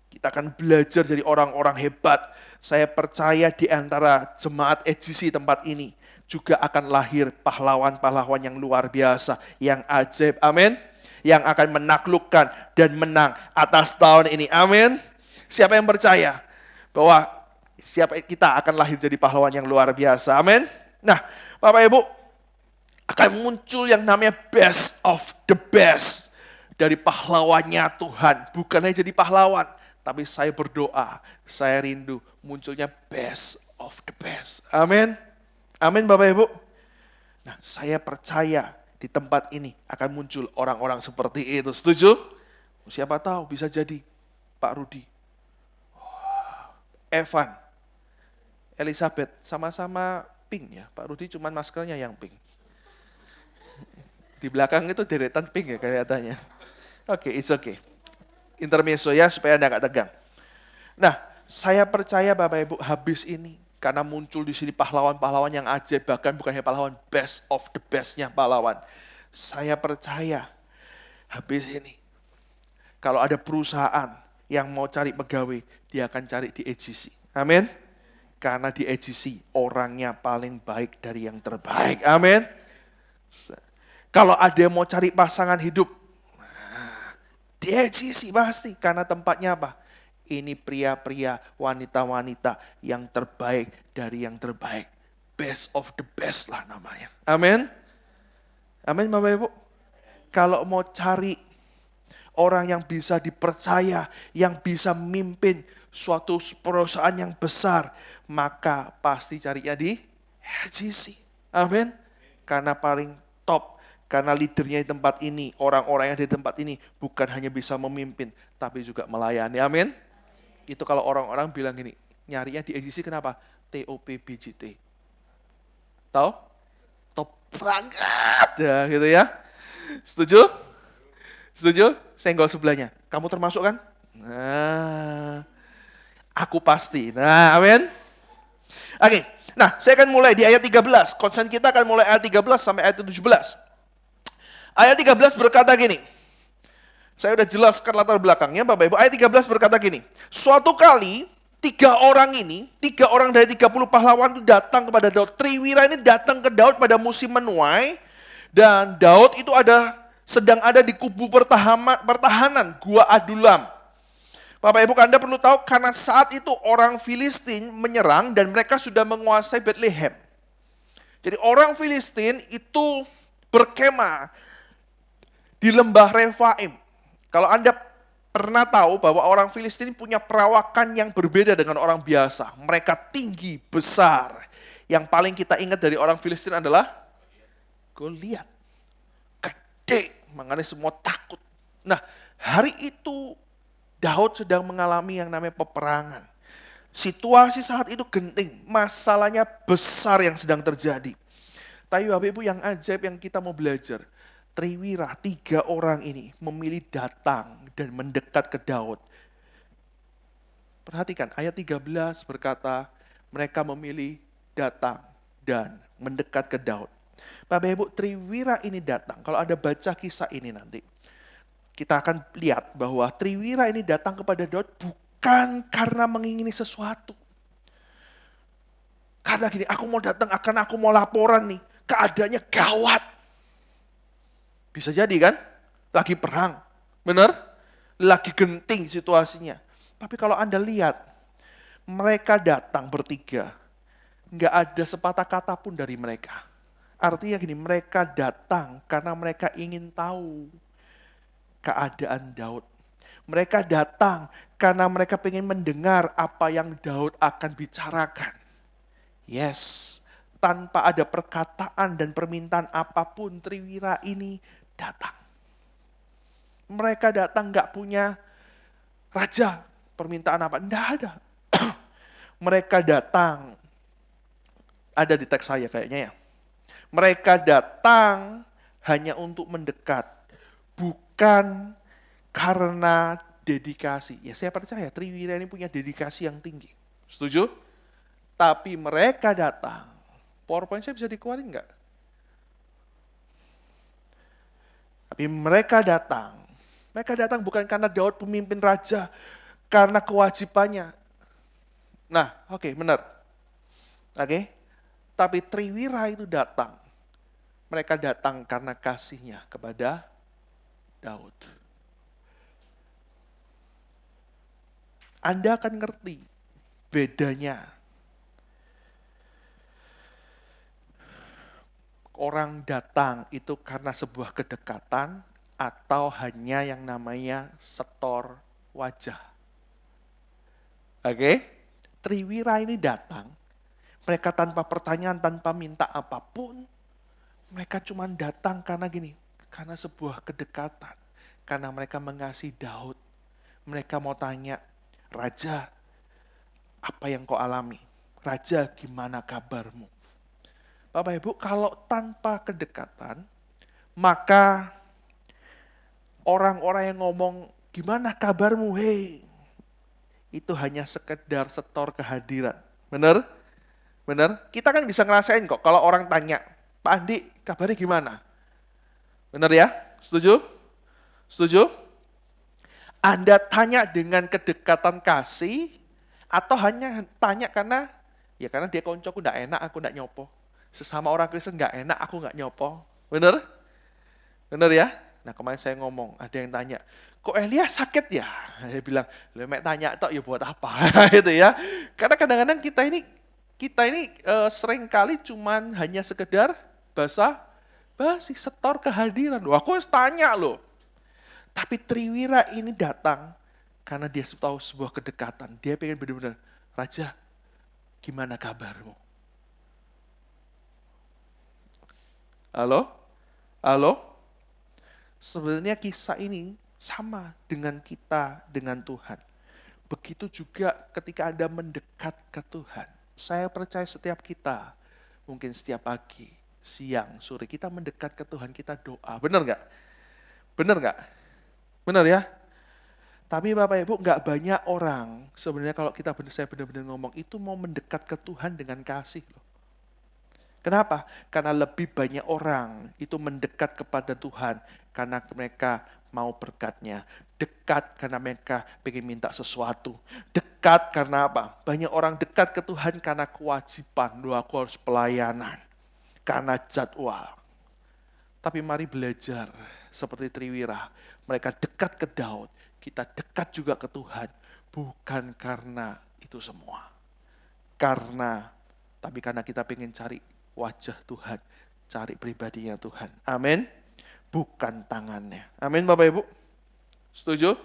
kita akan belajar dari orang-orang hebat. Saya percaya di antara jemaat EGC tempat ini juga akan lahir pahlawan-pahlawan yang luar biasa, yang ajaib, amin. Yang akan menaklukkan dan menang atas tahun ini, amin. Siapa yang percaya bahwa kita akan lahir jadi pahlawan yang luar biasa, amin. Nah, Bapak Ibu, akan muncul yang namanya best of the best dari pahlawannya Tuhan. Bukan hanya jadi pahlawan, tapi saya berdoa, saya rindu munculnya best of the best. Amin. Amin Bapak Ibu. Nah, saya percaya di tempat ini akan muncul orang-orang seperti itu. Setuju? Siapa tahu bisa jadi Pak Rudi, Evan, Elizabeth, sama-sama pink ya. Pak Rudi cuman maskernya yang pink. Di belakang itu deretan pink ya kelihatannya. Oke, it's okay. Intermezzo ya supaya Anda nggak tegang. Nah, saya percaya Bapak Ibu habis ini karena muncul di sini pahlawan-pahlawan yang ajaib, bahkan bukan hanya pahlawan, best of the bestnya pahlawan. Saya percaya habis ini kalau ada perusahaan yang mau cari pegawai, dia akan cari di EGC. Amin. Karena di EGC orangnya paling baik dari yang terbaik. Amin. Kalau ada yang mau cari pasangan hidup, di EGC pasti. Karena tempatnya apa? Ini pria-pria, wanita-wanita yang terbaik dari yang terbaik. Best of the best lah namanya. Amin. Amin Bapak Ibu. Kalau mau cari orang yang bisa dipercaya, yang bisa memimpin suatu perusahaan yang besar, maka pasti carinya di EGC. Amin. Karena paling top. Karena leadernya di tempat ini, orang-orang yang ada di tempat ini bukan hanya bisa memimpin, tapi juga melayani. Amin. Itu kalau orang-orang bilang gini, nyarinya di EGC kenapa? TOPBJT. Tahu? Top banget ya gitu ya. Setuju? Setuju? Senggol sebelahnya. Kamu termasuk kan? Nah, aku pasti. Nah, amin. Oke, nah saya akan mulai di ayat 13. Konsen kita akan mulai ayat 13 sampai ayat 17. Ayat 13 berkata gini. Saya udah jelaskan latar belakangnya Bapak Ibu. Ayat 13 berkata gini. Suatu kali 3 orang dari 30 pahlawan itu datang kepada Daud. Triwira ini datang ke Daud pada musim menuai. Dan Daud itu sedang ada di kubu pertahanan Gua Adulam. Bapak Ibu Anda perlu tahu karena saat itu orang Filistin menyerang dan mereka sudah menguasai Bethlehem. Jadi orang Filistin itu berkemah di lembah Refaim. Kalau Anda pernah tahu bahwa orang Filistin punya perawakan yang berbeda dengan orang biasa. Mereka tinggi, besar. Yang paling kita ingat dari orang Filistin adalah Goliat. Gede, makanya semua takut. Nah, hari itu Daud sedang mengalami yang namanya peperangan. Situasi saat itu genting, masalahnya besar yang sedang terjadi. Tapi Bapak Ibu yang ajaib yang kita mau belajar, Triwira 3 orang ini memilih datang dan mendekat ke Daud. Perhatikan ayat 13 berkata mereka memilih datang dan mendekat ke Daud. Bapak Ibu Triwira ini datang, kalau Anda baca kisah ini nanti, kita akan lihat bahwa Triwira ini datang kepada Daud bukan karena mengingini sesuatu. Karena gini, aku mau datang, aku mau laporan nih, keadaannya gawat. Bisa jadi kan? Lagi perang. Benar? Lagi genting situasinya. Tapi kalau Anda lihat, mereka datang bertiga. Nggak ada sepatah kata pun dari mereka. Artinya gini, mereka datang karena mereka ingin tahu keadaan Daud. Mereka datang karena mereka ingin mendengar apa yang Daud akan bicarakan. Yes, tanpa ada perkataan dan permintaan apapun, Triwira ini datang. Mereka datang gak punya raja, permintaan apa, enggak ada. Mereka datang, ada di teks saya kayaknya ya. Mereka datang hanya untuk mendekat, bukan karena dedikasi. Ya saya percaya Triwira ini punya dedikasi yang tinggi. Setuju? Tapi mereka datang. PowerPoint saya bisa dikeluarin enggak? Tapi mereka datang. Mereka datang bukan karena Daud pemimpin raja, karena kewajibannya. Nah, oke, benar. Oke. Tapi Triwira itu datang. Mereka datang karena kasihnya kepada Daud. Anda akan ngerti bedanya. Orang datang itu karena sebuah kedekatan atau hanya yang namanya setor wajah. Oke? Triwira ini datang, mereka tanpa pertanyaan, tanpa minta apapun, mereka cuma datang karena gini, karena sebuah kedekatan, karena mereka mengasihi Daud. Mereka mau tanya, Raja, apa yang kau alami? Raja, gimana kabarmu? Bapak Ibu, kalau tanpa kedekatan, maka orang-orang yang ngomong, gimana kabarmu, hei? Itu hanya sekedar setor kehadiran. Benar? Benar? Kita kan bisa ngerasain kok, kalau orang tanya, Pak Andi, kabarnya gimana? Benar ya? Setuju? Setuju? Anda tanya dengan kedekatan kasih, atau hanya tanya karena dia koncoku enggak enak, aku enggak nyopo. Sesama orang Kristen enggak enak, aku enggak nyopo. Benar? Benar ya? Nah kemarin saya ngomong, ada yang tanya, kok Elia sakit ya? Saya bilang, mek tanya tok ya buat apa? Itu ya. Karena kadang-kadang kita ini sering kali cuman hanya sekedar basi setor kehadiran. Loh, aku harus tanya loh. Tapi Triwira ini datang karena dia tahu sebuah kedekatan. Dia pengen benar-benar, Raja, gimana kabarmu? Halo? Halo? Sebenarnya kisah ini sama dengan kita, dengan Tuhan. Begitu juga ketika Anda mendekat ke Tuhan. Saya percaya setiap kita, mungkin setiap pagi, siang, sore, kita mendekat ke Tuhan, kita doa. Benar nggak? Benar nggak? Benar ya? Tapi Bapak Ibu, nggak banyak orang, sebenarnya kalau saya benar-benar ngomong, itu mau mendekat ke Tuhan dengan kasih loh. Kenapa? Karena lebih banyak orang itu mendekat kepada Tuhan karena mereka mau berkatnya. Dekat karena mereka pengen minta sesuatu. Dekat karena apa? Banyak orang dekat ke Tuhan karena kewajiban. Loh, aku harus pelayanan. Karena jadwal. Tapi mari belajar seperti Triwira. Mereka dekat ke Daud. Kita dekat juga ke Tuhan. Bukan karena itu semua. Tapi karena kita pengen cari wajah Tuhan. Cari pribadinya Tuhan. Amin. Bukan tangannya. Amin Bapak Ibu. Setuju?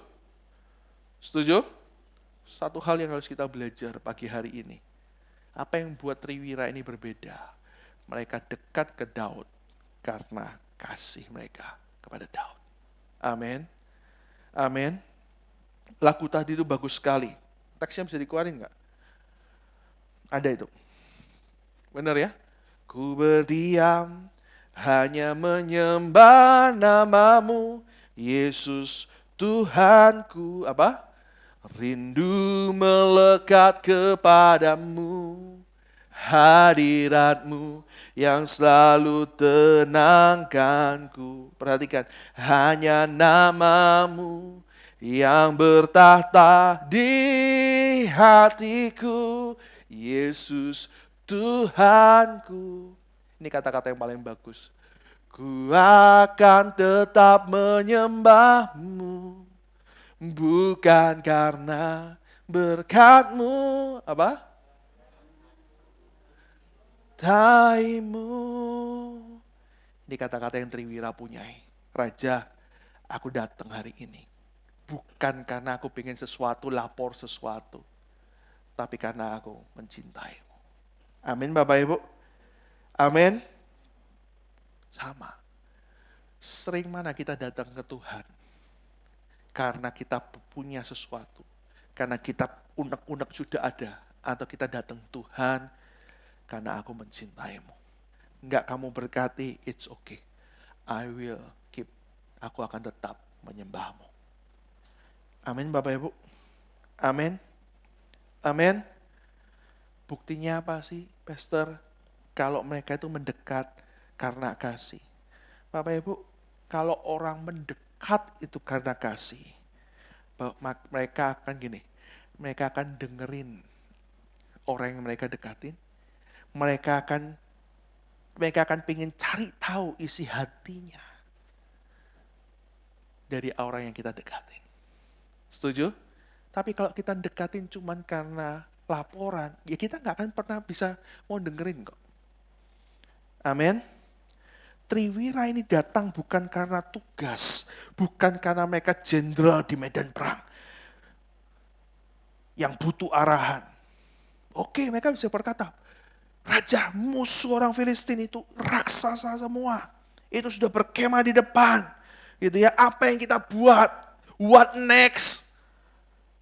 Setuju? Satu hal yang harus kita belajar pagi hari ini. Apa yang buat Triwira ini berbeda? Mereka dekat ke Daud karena kasih mereka kepada Daud. Amin. Amin. Lagu tadi itu bagus sekali. Teksnya bisa dikeluarin nggak? Ada itu. Benar ya? Ku berdiam hanya menyembah namamu, Yesus Tuhanku. Apa? Rindu melekat kepadamu, hadiratmu yang selalu tenangkanku. Perhatikan, hanya namamu yang bertahta di hatiku, Yesus Tuhanku. Ini kata-kata yang paling bagus. Ku akan tetap menyembahmu, bukan karena berkat-Mu, apa? Taimu. Ini kata-kata yang Triwira punyai. Raja, aku datang hari ini. Bukan karena aku pengen sesuatu, lapor sesuatu. Tapi karena aku mencintaimu. Amin Bapak Ibu. Amin. Sama. Sering mana kita datang ke Tuhan? Karena kita punya sesuatu. Karena kita unek-unek sudah ada. Atau kita datang Tuhan karena aku mencintaimu. Enggak kamu berkati, it's okay. I will keep. Aku akan tetap menyembahmu. Amin Bapak Ibu. Amin. Amin. Buktinya apa sih, Pastor? Kalau mereka itu mendekat karena kasih. Bapak Ibu, kalau orang mendekat itu karena kasih, mereka akan gini, mereka akan dengerin orang yang mereka dekatin, mereka akan pengen cari tahu isi hatinya dari orang yang kita dekatin. Setuju? Tapi kalau kita dekatin cuman karena laporan, ya kita nggak akan pernah bisa mau dengerin kok. Amin. Triwira ini datang bukan karena tugas, bukan karena mereka jenderal di medan perang yang butuh arahan. Oke, mereka bisa berkata, Raja, musuh orang Filistin itu raksasa semua. Itu sudah berkemah di depan. Gitu ya, apa yang kita buat? What next?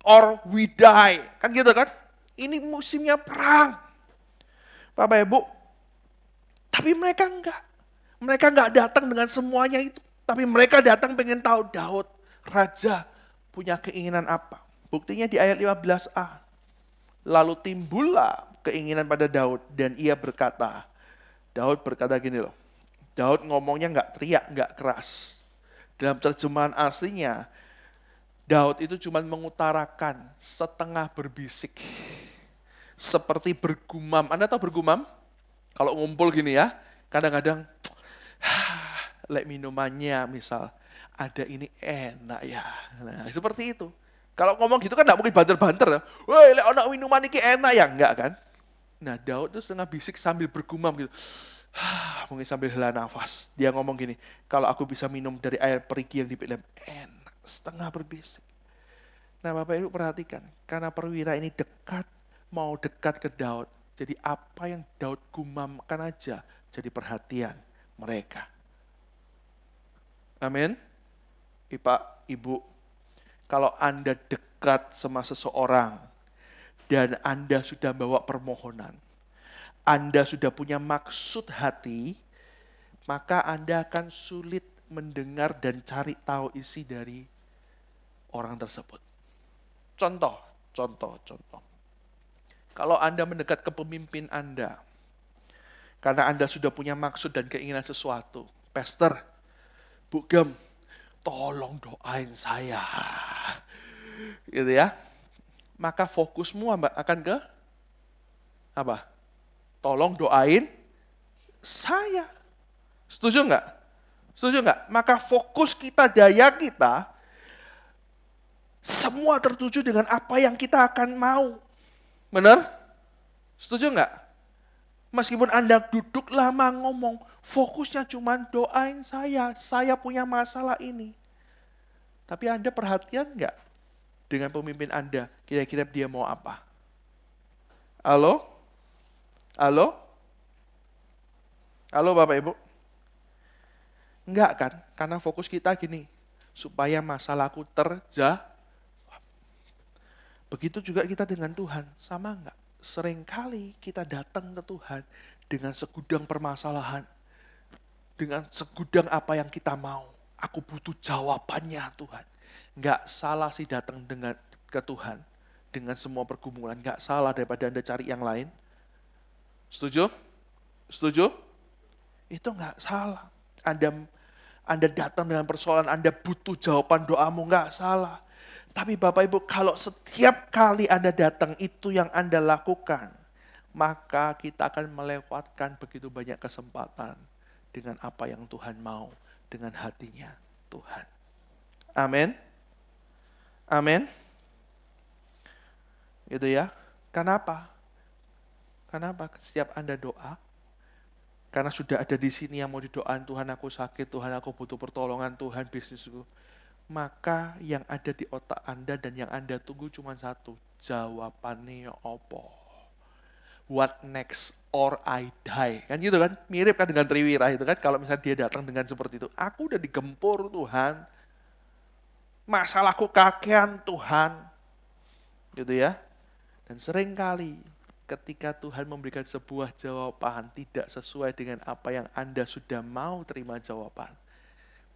Or we die. Kan gitu kan? Ini musimnya perang. Bapak Ibu, tapi mereka enggak. Mereka enggak datang dengan semuanya itu. Tapi mereka datang pengen tahu Daud, Raja, punya keinginan apa. Buktinya di ayat 15a. Lalu timbullah keinginan pada Daud dan ia berkata, Daud berkata gini loh, Daud ngomongnya enggak teriak, enggak keras. Dalam terjemahan aslinya, Daud itu cuma mengutarakan setengah berbisik. Seperti bergumam. Anda tahu bergumam? Kalau ngumpul gini ya, kadang-kadang, lek minumannya misal, ada ini enak ya. Nah, seperti itu. Kalau ngomong gitu kan gak mungkin banter-banter. Woi, lek ada minuman ini enak ya. Enggak kan? Nah, Daud itu setengah bisik sambil bergumam gitu. Mungkin sambil hela nafas. Dia ngomong gini, kalau aku bisa minum dari air perigi yang di Betlehem, enak. Setengah berbisik. Nah, Bapak Ibu perhatikan, karena perwira ini mau dekat ke Daud. Jadi apa yang Daud gumamkan aja jadi perhatian mereka. Amin. Bapak, Ibu, kalau Anda dekat sama seseorang dan Anda sudah bawa permohonan, Anda sudah punya maksud hati, maka Anda akan sulit mendengar dan cari tahu isi dari orang tersebut. Contoh. Kalau Anda mendekat ke pemimpin Anda, karena Anda sudah punya maksud dan keinginan sesuatu, Pastor, Bu Gem, tolong doain saya. Gitu ya. Maka fokusmu akan ke apa? Tolong doain saya. Setuju nggak? Setuju nggak? Maka fokus kita, daya kita, semua tertuju dengan apa yang kita akan mau. Benar? Setuju nggak? Meskipun Anda duduk lama ngomong, fokusnya cuma doain saya punya masalah ini. Tapi Anda perhatian nggak dengan pemimpin Anda, kira-kira dia mau apa? Halo? Halo? Halo Bapak Ibu? Enggak kan? Karena fokus kita gini, supaya masalahku terjawab. Begitu juga kita dengan Tuhan, sama enggak? Seringkali kita datang ke Tuhan dengan segudang permasalahan, dengan segudang apa yang kita mau. Aku butuh jawabannya Tuhan. Enggak salah sih datang ke Tuhan dengan semua pergumulan. Enggak salah daripada Anda cari yang lain. Setuju? Setuju? Itu enggak salah. Anda datang dengan persoalan, Anda butuh jawaban doamu, enggak salah. Tapi Bapak Ibu, kalau setiap kali Anda datang itu yang Anda lakukan, maka kita akan melewatkan begitu banyak kesempatan dengan apa yang Tuhan mau, dengan hatinya Tuhan. Amin. Amin. Gitu ya. Kenapa? Kenapa setiap Anda doa, karena sudah ada di sini yang mau didoain, Tuhan aku sakit, Tuhan aku butuh pertolongan, Tuhan bisnisku. Maka yang ada di otak Anda dan yang Anda tunggu cuma satu, jawabannya apa? What next or I die? Kan gitu kan? Mirip kan dengan Triwira itu kan, kalau misalnya dia datang dengan seperti itu, aku udah digempur Tuhan, masalahku kakean Tuhan, gitu ya. Dan seringkali ketika Tuhan memberikan sebuah jawaban tidak sesuai dengan apa yang Anda sudah mau terima jawaban,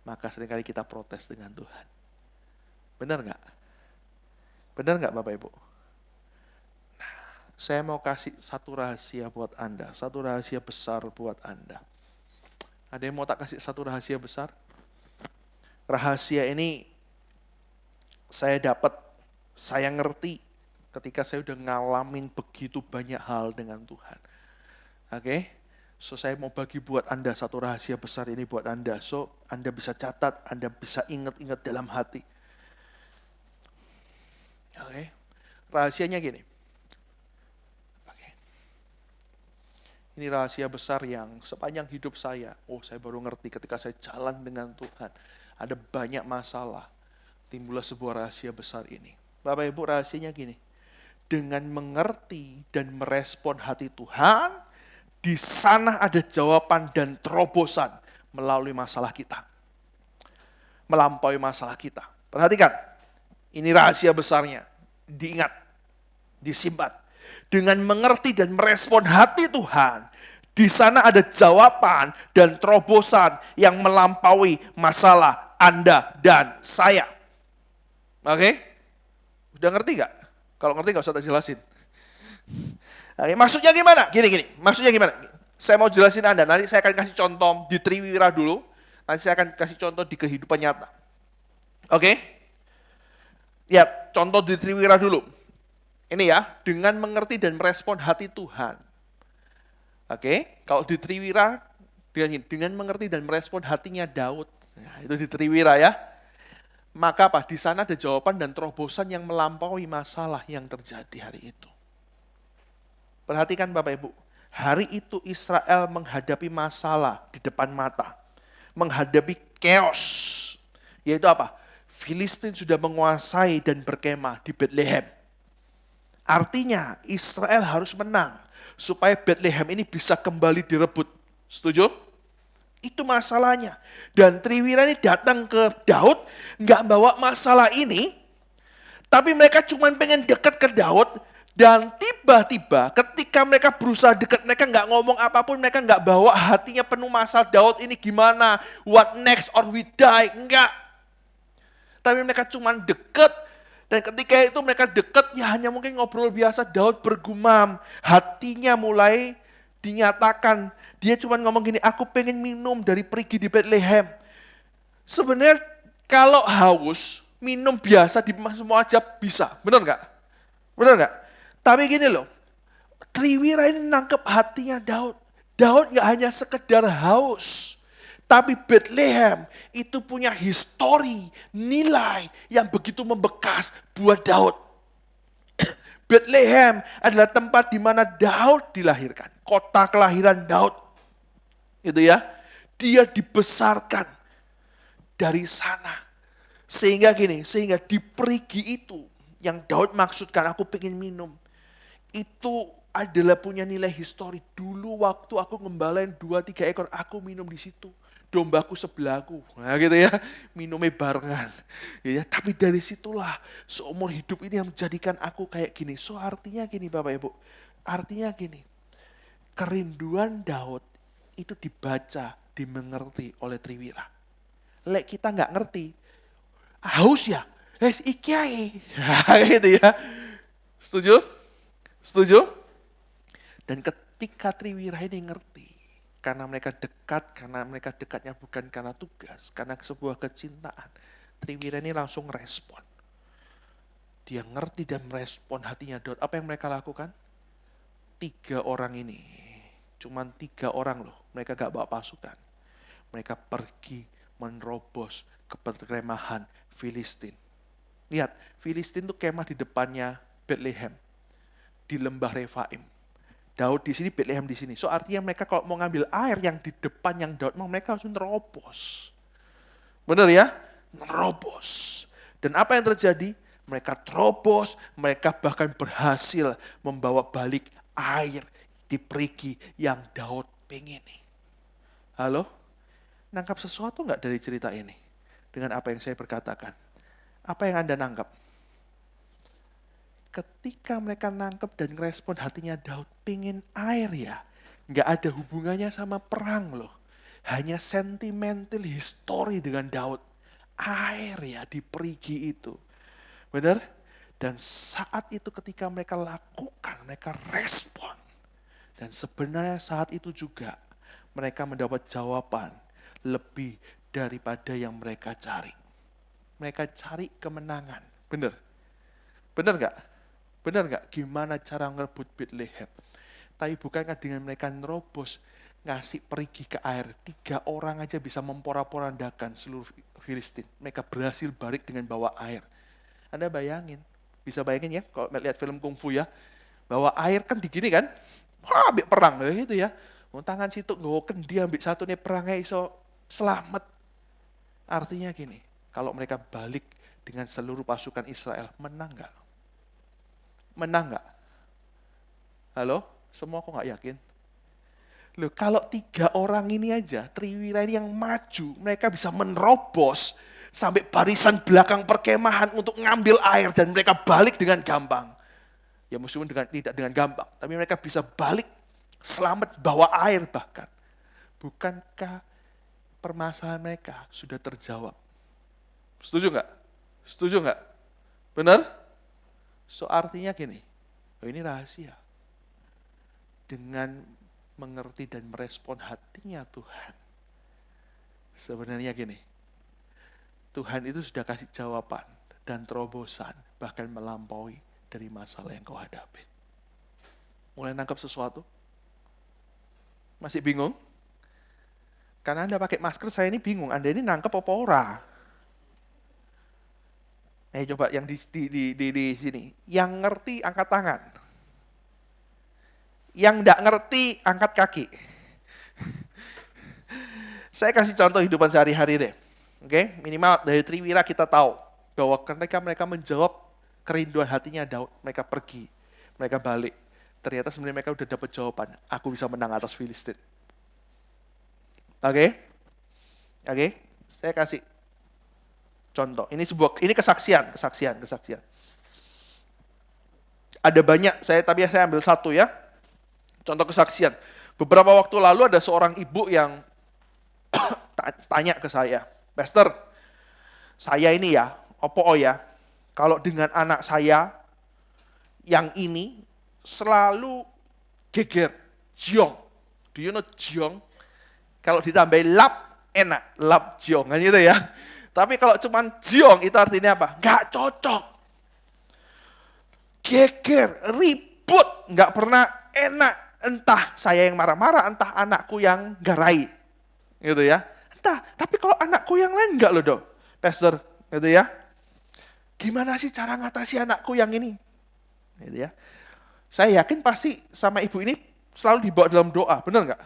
maka seringkali kita protes dengan Tuhan. Benar nggak? Benar nggak Bapak Ibu? Nah, saya mau kasih satu rahasia buat Anda, satu rahasia besar buat Anda. Ada yang mau tak kasih satu rahasia besar? Rahasia ini saya dapat, saya ngerti ketika saya udah ngalamin begitu banyak hal dengan Tuhan. Oke? So saya mau bagi buat Anda satu rahasia besar ini buat Anda. So Anda bisa catat, Anda bisa ingat-ingat dalam hati. Oke? Rahasianya gini. Oke. Ini rahasia besar yang sepanjang hidup saya, saya baru ngerti ketika saya jalan dengan Tuhan. Ada banyak masalah, timbullah sebuah rahasia besar ini. Bapak Ibu, rahasianya gini. Dengan mengerti dan merespon hati Tuhan, di sana ada jawaban dan terobosan melalui masalah kita. Melampaui masalah kita. Perhatikan, ini rahasia besarnya. Diingat, disimpan. Dengan mengerti dan merespon hati Tuhan, di sana ada jawaban dan terobosan yang melampaui masalah Anda dan saya. Oke? Udah ngerti gak? Kalau ngerti gak usah tak jelasin. Oke, maksudnya gimana? Gini. Maksudnya gimana? Saya mau jelasin Anda. Nanti saya akan kasih contoh di Triwira dulu. Nanti saya akan kasih contoh di kehidupan nyata. Oke? Ya, contoh di Triwira dulu. Ini ya, dengan mengerti dan merespon hati Tuhan. Oke? Kalau di Triwira, dengan mengerti dan merespon hatinya Daud. Nah, itu di Triwira ya. Maka apa? Di sana ada jawaban dan terobosan yang melampaui masalah yang terjadi hari itu. Perhatikan Bapak Ibu, hari itu Israel menghadapi masalah di depan mata. Menghadapi chaos. Yaitu apa? Filistin sudah menguasai dan berkemah di Bethlehem. Artinya Israel harus menang supaya Bethlehem ini bisa kembali direbut. Setuju? Itu masalahnya. Dan Triwira ini datang ke Daud, nggak bawa masalah ini, tapi mereka cuma pengen dekat ke Daud. Dan tiba-tiba ketika mereka berusaha dekat, mereka nggak ngomong apapun, mereka nggak bawa hatinya penuh masalah Daud ini gimana, what next or we die, enggak. Tapi mereka cuma dekat, dan ketika itu mereka dekat ya hanya mungkin ngobrol biasa, Daud bergumam, hatinya mulai dinyatakan, dia cuma ngomong gini, aku pengen minum dari perigi di Bethlehem. Sebenarnya kalau haus, minum biasa di semua aja bisa, benar nggak? Benar nggak? Tapi gini loh, Triwira ini nangkep hatinya Daud. Daud gak hanya sekedar haus, tapi Bethlehem itu punya histori, nilai yang begitu membekas buat Daud. Bethlehem adalah tempat di mana Daud dilahirkan, kota kelahiran Daud. Gitu ya. Dia dibesarkan dari sana. Sehingga di perigi itu yang Daud maksudkan, aku pengen minum. Itu adalah punya nilai histori. Dulu waktu aku ngembalain 2-3 ekor, aku minum di situ. Dombaku sebelahku. Nah gitu ya, minumnya barengan. Ya, tapi dari situlah seumur hidup ini yang menjadikan aku kayak gini. So artinya gini Bapak Ibu, artinya gini. Kerinduan Daud itu dibaca, dimengerti oleh Triwira. Lek kita nggak ngerti, haus ya, les ikiai. Gitu ya. Setuju? Setuju? Dan ketika Triwira ini ngerti, karena mereka dekatnya bukan karena tugas, karena sebuah kecintaan, Triwira ini langsung respon. Dia ngerti dan merespon hatinya Daud. Apa yang mereka lakukan? 3 orang ini, cuman 3 orang loh, mereka gak bawa pasukan. Mereka pergi menerobos ke perkemahan Filistin. Lihat, Filistin tuh kemah di depannya Bethlehem. Di lembah Refaim. Daud di sini, Bethlehem di sini. So artinya mereka kalau mau ngambil air yang di depan yang Daud mau, mereka harus nerobos. Benar ya? Nerobos. Dan apa yang terjadi? Mereka terobos, mereka bahkan berhasil membawa balik air di perigi yang Daud pengini. Halo? Nangkap sesuatu nggak dari cerita ini? Dengan apa yang saya berkatakan? Apa yang Anda nangkap? Ketika mereka nangkep dan respon hatinya Daud, pengen air ya. Nggak ada hubungannya sama perang loh. Hanya sentimental history dengan Daud. Air ya di perigi itu. Benar? Dan saat itu ketika mereka lakukan, mereka respon. Dan sebenarnya saat itu juga mereka mendapat jawaban lebih daripada yang mereka cari. Mereka cari kemenangan. Benar? Benar nggak? Benar nggak? Gimana cara ngerebut Bethlehem? Tapi bukankah dengan mereka nerobos, ngasih perigi ke air, 3 orang aja bisa memporak-porandakan seluruh Filistin. Mereka berhasil balik dengan bawa air. Anda bayangin, bisa bayangin ya, kalau lihat film kungfu ya, bawa air kan digini kan, wah, ambil perang gitu ya. Mau tangan situ, ngoken dia ambil satu nih perangnya iso selamat. Artinya gini, kalau mereka balik dengan seluruh pasukan Israel, menang nggak? Menang nggak? Halo? Semua kok nggak yakin? Loh, kalau 3 orang ini aja, Triwira ini yang maju, mereka bisa menerobos sampai barisan belakang perkemahan untuk ngambil air dan mereka balik dengan gampang. Ya meskipun tidak dengan gampang, tapi mereka bisa balik selamat bawa air bahkan. Bukankah permasalahan mereka sudah terjawab? Setuju nggak? Setuju nggak? Benar? So artinya gini, ini rahasia. Dengan mengerti dan merespon hatinya Tuhan. Sebenarnya gini, Tuhan itu sudah kasih jawaban dan terobosan, bahkan melampaui dari masalah yang kau hadapi. Mulai nangkap sesuatu? Masih bingung? Karena Anda pakai masker, saya ini bingung. Anda ini nangkep apa ora? Coba yang di sini. Yang ngerti angkat tangan. Yang enggak ngerti angkat kaki. Saya kasih contoh hidupan sehari-hari deh. Oke, minimal dari Triwira kita tahu bahwa ketika mereka menjawab kerinduan hatinya Daud, mereka pergi, mereka balik. Ternyata sebenarnya mereka udah dapat jawaban, aku bisa menang atas Filistin. Oke? Saya kasih contoh. Ini kesaksian. Ada banyak, tapi saya ambil satu ya. Contoh kesaksian. Beberapa waktu lalu ada seorang ibu yang tanya ke saya, Pastor, saya ini ya, kalau dengan anak saya yang ini selalu geger, jiong. Do you know jiong? Kalau ditambahin lap, enak, lap jiong, kan gitu ya. Tapi kalau cuma jiong itu artinya apa? Nggak cocok. Geger, ribut, nggak pernah enak. Entah saya yang marah-marah, entah anakku yang garai. Gitu ya. Entah, tapi kalau anakku yang lain enggak loh dong. Pastor, gitu ya. Gimana sih cara ngatasi anakku yang ini? Gitu ya. Saya yakin pasti sama ibu ini selalu dibawa dalam doa, benar enggak?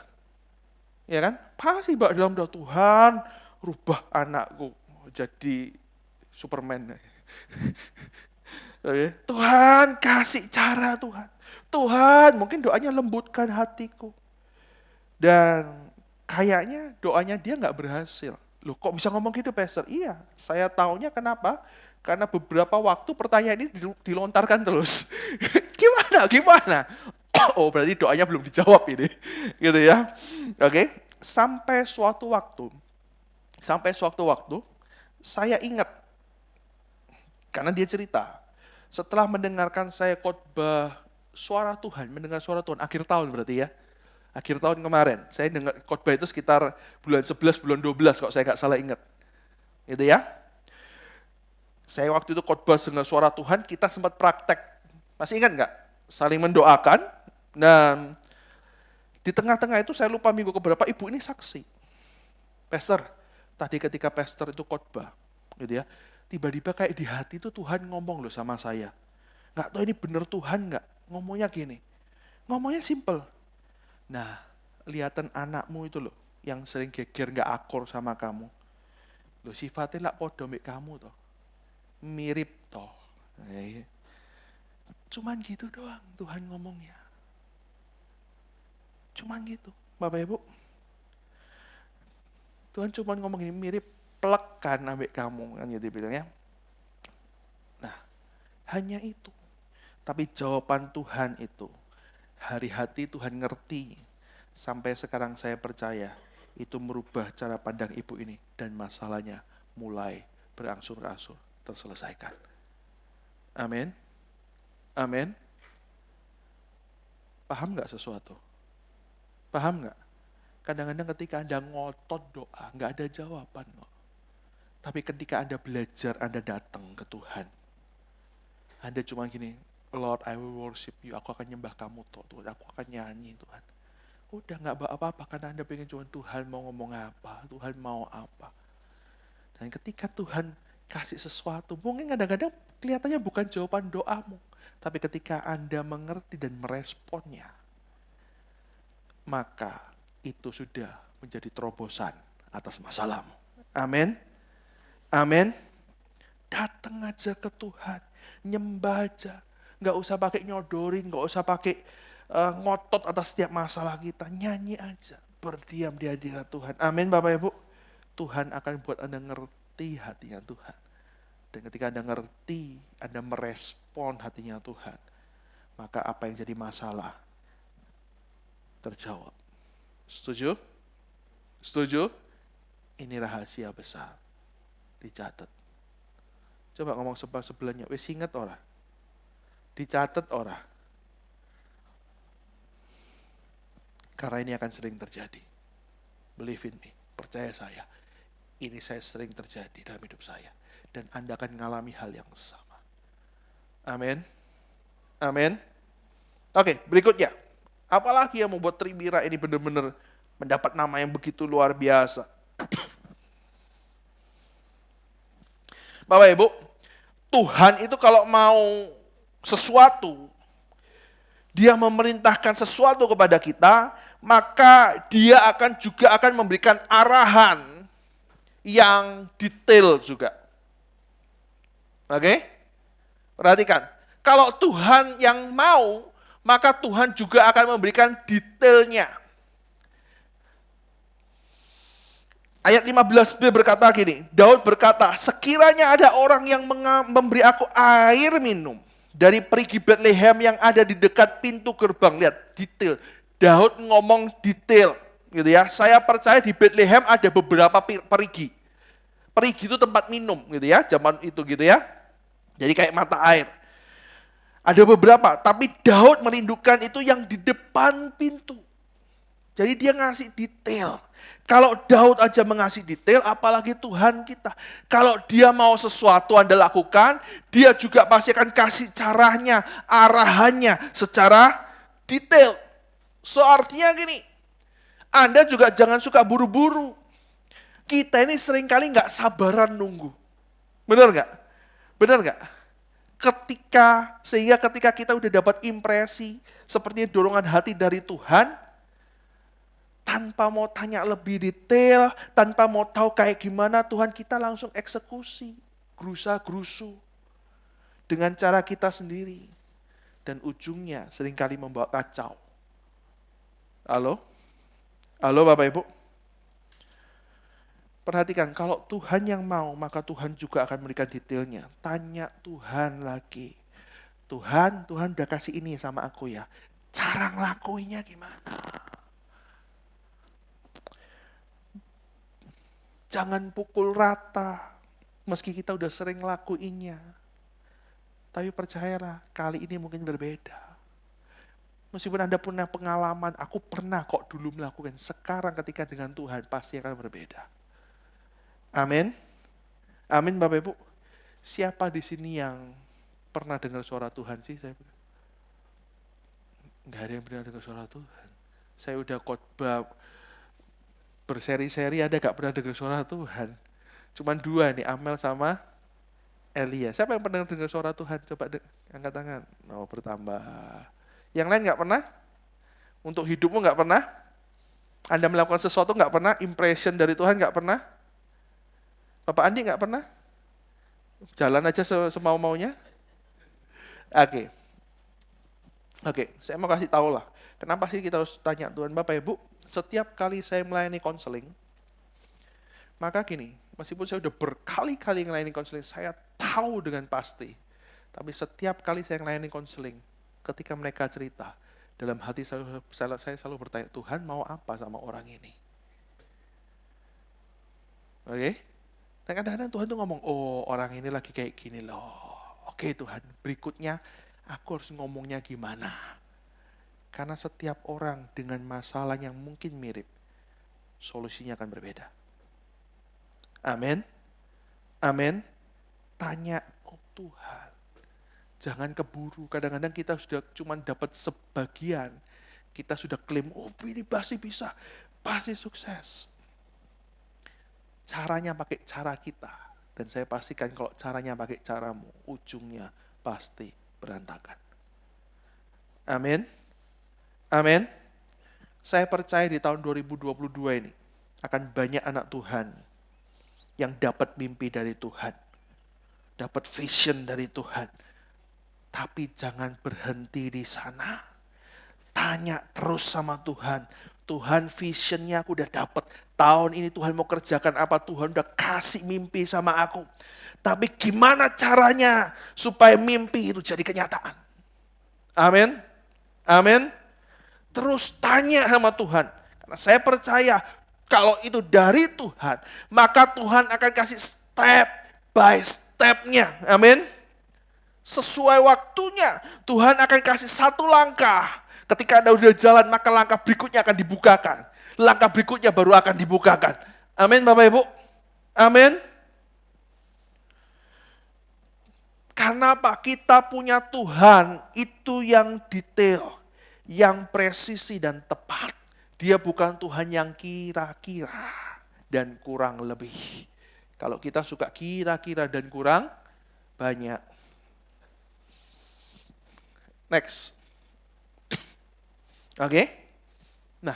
Ya kan? Pasti bawa dalam doa, Tuhan rubah anakku jadi Superman. Tuhan kasih cara Tuhan. Tuhan, mungkin doanya lembutkan hatiku. Dan kayaknya doanya dia nggak berhasil. Loh kok bisa ngomong gitu Pastor? Iya, saya taunya kenapa? Karena beberapa waktu pertanyaan ini dilontarkan terus. Gimana? Oh berarti doanya belum dijawab ini. Gitu ya. Oke. Sampai suatu waktu, saya ingat. Karena dia cerita. Setelah mendengarkan saya khotbah mendengar suara Tuhan, akhir tahun berarti ya. Akhir tahun kemarin, saya dengar khotbah itu sekitar bulan 11, bulan 12 kalau saya nggak salah ingat. Gitu ya. Saya waktu itu khotbah dengan suara Tuhan, kita sempat praktek. Masih ingat nggak? Saling mendoakan, dan di tengah-tengah itu saya lupa minggu keberapa, ibu ini saksi. Pastor, tadi ketika pastor itu khotbah, gitu ya, tiba-tiba kayak di hati itu Tuhan ngomong loh sama saya. Nggak tahu ini bener Tuhan nggak? Ngomongnya gini. Ngomongnya simple. Nah, lihatan anakmu itu loh, yang sering geger nggak akur sama kamu. Loh sifatnya lah podo mbek kamu toh. Mirip toh. Cuman gitu doang Tuhan ngomongnya. Cuman gitu, Bapak Ibu. Tuhan cuma ngomong ini mirip plek kan ambek kamu kan gitu bilangnya. Nah, hanya itu. Tapi jawaban Tuhan itu, hari hati Tuhan ngerti. Sampai sekarang saya percaya, itu merubah cara pandang ibu ini. Dan masalahnya mulai berangsur-angsur terselesaikan. Amin. Amin. Paham gak sesuatu? Paham gak? Kadang-kadang ketika Anda ngotot doa, nggak ada jawaban kok. Tapi ketika Anda belajar, Anda datang ke Tuhan. Anda cuma gini, Lord, I will worship you. Aku akan nyembah kamu, Tuhan. Aku akan nyanyi, Tuhan. Udah nggak apa-apa, karena Anda pengen cuma Tuhan mau ngomong apa, Tuhan mau apa. Dan ketika Tuhan kasih sesuatu, mungkin kadang-kadang kelihatannya bukan jawaban doamu. Tapi ketika Anda mengerti dan meresponnya, maka itu sudah menjadi terobosan atas masalahmu. Amin. Amin. Datang aja ke Tuhan, nyembah aja. Nggak usah pakai nyodorin, nggak usah pakai ngotot atas setiap masalah kita. Nyanyi aja, berdiam di hadirat Tuhan. Amin Bapak Ibu. Tuhan akan buat Anda ngerti hatinya Tuhan. Dan ketika Anda ngerti, Anda merespon hatinya Tuhan, maka apa yang jadi masalah terjawab. Setuju? Setuju? Ini rahasia besar. Dicatat. Coba ngomong sebelahnya, wis inget ora? Dicatat ora? Karena ini akan sering terjadi. Believe in me, percaya saya. Ini saya sering terjadi dalam hidup saya. Dan Anda akan mengalami hal yang sama. Amin. Amin. Oke, berikutnya. Apalagi yang membuat Tribira ini benar-benar mendapat nama yang begitu luar biasa. Bapak Ibu, Tuhan itu kalau mau sesuatu, Dia memerintahkan sesuatu kepada kita, maka Dia juga akan memberikan arahan yang detail juga. Oke? Perhatikan, kalau Tuhan yang mau, maka Tuhan juga akan memberikan detailnya. Ayat 15b berkata gini, Daud berkata, sekiranya ada orang yang memberi aku air minum dari perigi Bethlehem yang ada di dekat pintu gerbang. Lihat, detail. Daud ngomong detail, gitu ya. Saya percaya di Bethlehem ada beberapa perigi. Perigi itu tempat minum, gitu ya, zaman itu gitu ya. Jadi kayak mata air. Ada beberapa, tapi Daud merindukan itu yang di depan pintu. Jadi dia ngasih detail. Kalau Daud aja mengasih detail, apalagi Tuhan kita. Kalau dia mau sesuatu Anda lakukan, dia juga pasti akan kasih caranya, arahannya secara detail. So artinya gini, Anda juga jangan suka buru-buru. Kita ini seringkali nggak sabaran nunggu. Benar nggak? Benar nggak? Sehingga ketika kita udah dapat impresi, sepertinya dorongan hati dari Tuhan, tanpa mau tanya lebih detail, tanpa mau tahu kayak gimana, Tuhan kita langsung eksekusi, gerusa-gerusu, dengan cara kita sendiri. Dan ujungnya seringkali membawa kacau. Halo? Halo Bapak Ibu? Perhatikan, kalau Tuhan yang mau, maka Tuhan juga akan memberikan detailnya. Tanya Tuhan lagi. Tuhan udah kasih ini sama aku ya. Cara ngelakuinnya gimana? Jangan pukul rata, meski kita udah sering ngelakuinnya. Tapi percayalah, kali ini mungkin berbeda. Meskipun Anda punya pengalaman, aku pernah kok dulu melakukan. Sekarang ketika dengan Tuhan, pasti akan berbeda. Amin. Amin Bapak Ibu. Siapa di sini yang pernah dengar suara Tuhan sih? Nggak ada yang pernah dengar suara Tuhan. Saya udah khotbah berseri-seri, ada gak pernah dengar suara Tuhan? Cuman 2 nih, Amel sama Elia. Siapa yang pernah dengar suara Tuhan? Coba angkat tangan. Oh, bertambah. Yang lain gak pernah? Untuk hidupmu gak pernah? Anda melakukan sesuatu gak pernah? Impression dari Tuhan gak pernah? Bapak Andi gak pernah? Jalan aja semau-maunya? Oke, saya mau kasih tahu lah. Kenapa sih kita harus tanya Tuhan? Bapak Ibu, setiap kali saya melayani konseling, maka gini, meskipun saya udah berkali-kali melayani konseling, saya tahu dengan pasti. Tapi setiap kali saya melayani konseling, ketika mereka cerita, dalam hati saya selalu bertanya, Tuhan mau apa sama orang ini? Oke? Dan kadang-kadang Tuhan tuh ngomong, oh orang ini lagi kayak gini loh. Oke Tuhan, berikutnya aku harus ngomongnya gimana? Karena setiap orang dengan masalah yang mungkin mirip, solusinya akan berbeda. Amin. Amin. Tanya, oh Tuhan. Jangan keburu. Kadang-kadang kita sudah cuma dapat sebagian. Kita sudah klaim, oh ini pasti bisa. Pasti sukses. Caranya pakai cara kita. Dan saya pastikan kalau caranya pakai caramu, ujungnya pasti berantakan. Amin. Amin. Saya percaya di tahun 2022 ini akan banyak anak Tuhan yang dapat mimpi dari Tuhan. Dapat vision dari Tuhan. Tapi jangan berhenti di sana. Tanya terus sama Tuhan. Tuhan, visionnya aku udah dapat. Tahun ini Tuhan mau kerjakan apa? Tuhan udah kasih mimpi sama aku. Tapi gimana caranya supaya mimpi itu jadi kenyataan? Amin. Amin. Terus tanya sama Tuhan. Karena saya percaya kalau itu dari Tuhan, maka Tuhan akan kasih step by step-nya. Amin. Sesuai waktunya, Tuhan akan kasih satu langkah. Ketika Anda udah jalan, maka langkah berikutnya akan dibukakan. Langkah berikutnya baru akan dibukakan. Amin Bapak Ibu. Amin. Karena apa? Kita punya Tuhan itu yang detail, yang presisi dan tepat. Dia bukan Tuhan yang kira-kira dan kurang lebih. Kalau kita suka kira-kira dan kurang banyak. Next. Oke. Nah,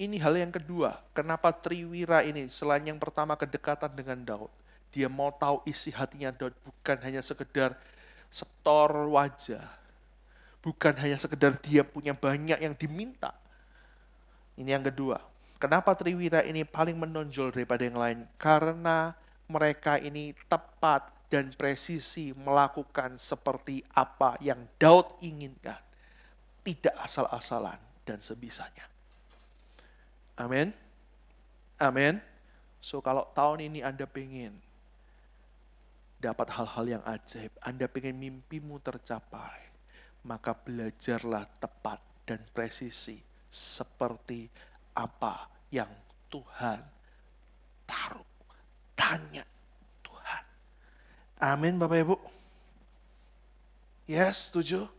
ini hal yang kedua. Kenapa Triwira ini selain yang pertama kedekatan dengan Daud. Dia mau tahu isi hatinya Daud, bukan hanya sekedar setor wajah. Bukan hanya sekedar dia punya banyak yang diminta. Ini yang kedua. Kenapa Triwira ini paling menonjol daripada yang lain? Karena mereka ini tepat dan presisi melakukan seperti apa yang Daud inginkan. Tidak asal-asalan dan sebisanya. Amin. Amin. So kalau tahun ini Anda pengen dapat hal-hal yang ajaib, Anda pengen mimpimu tercapai, maka belajarlah tepat dan presisi seperti apa yang Tuhan taruh. Tanya Tuhan. Amin Bapak Ibu. Yes, setuju?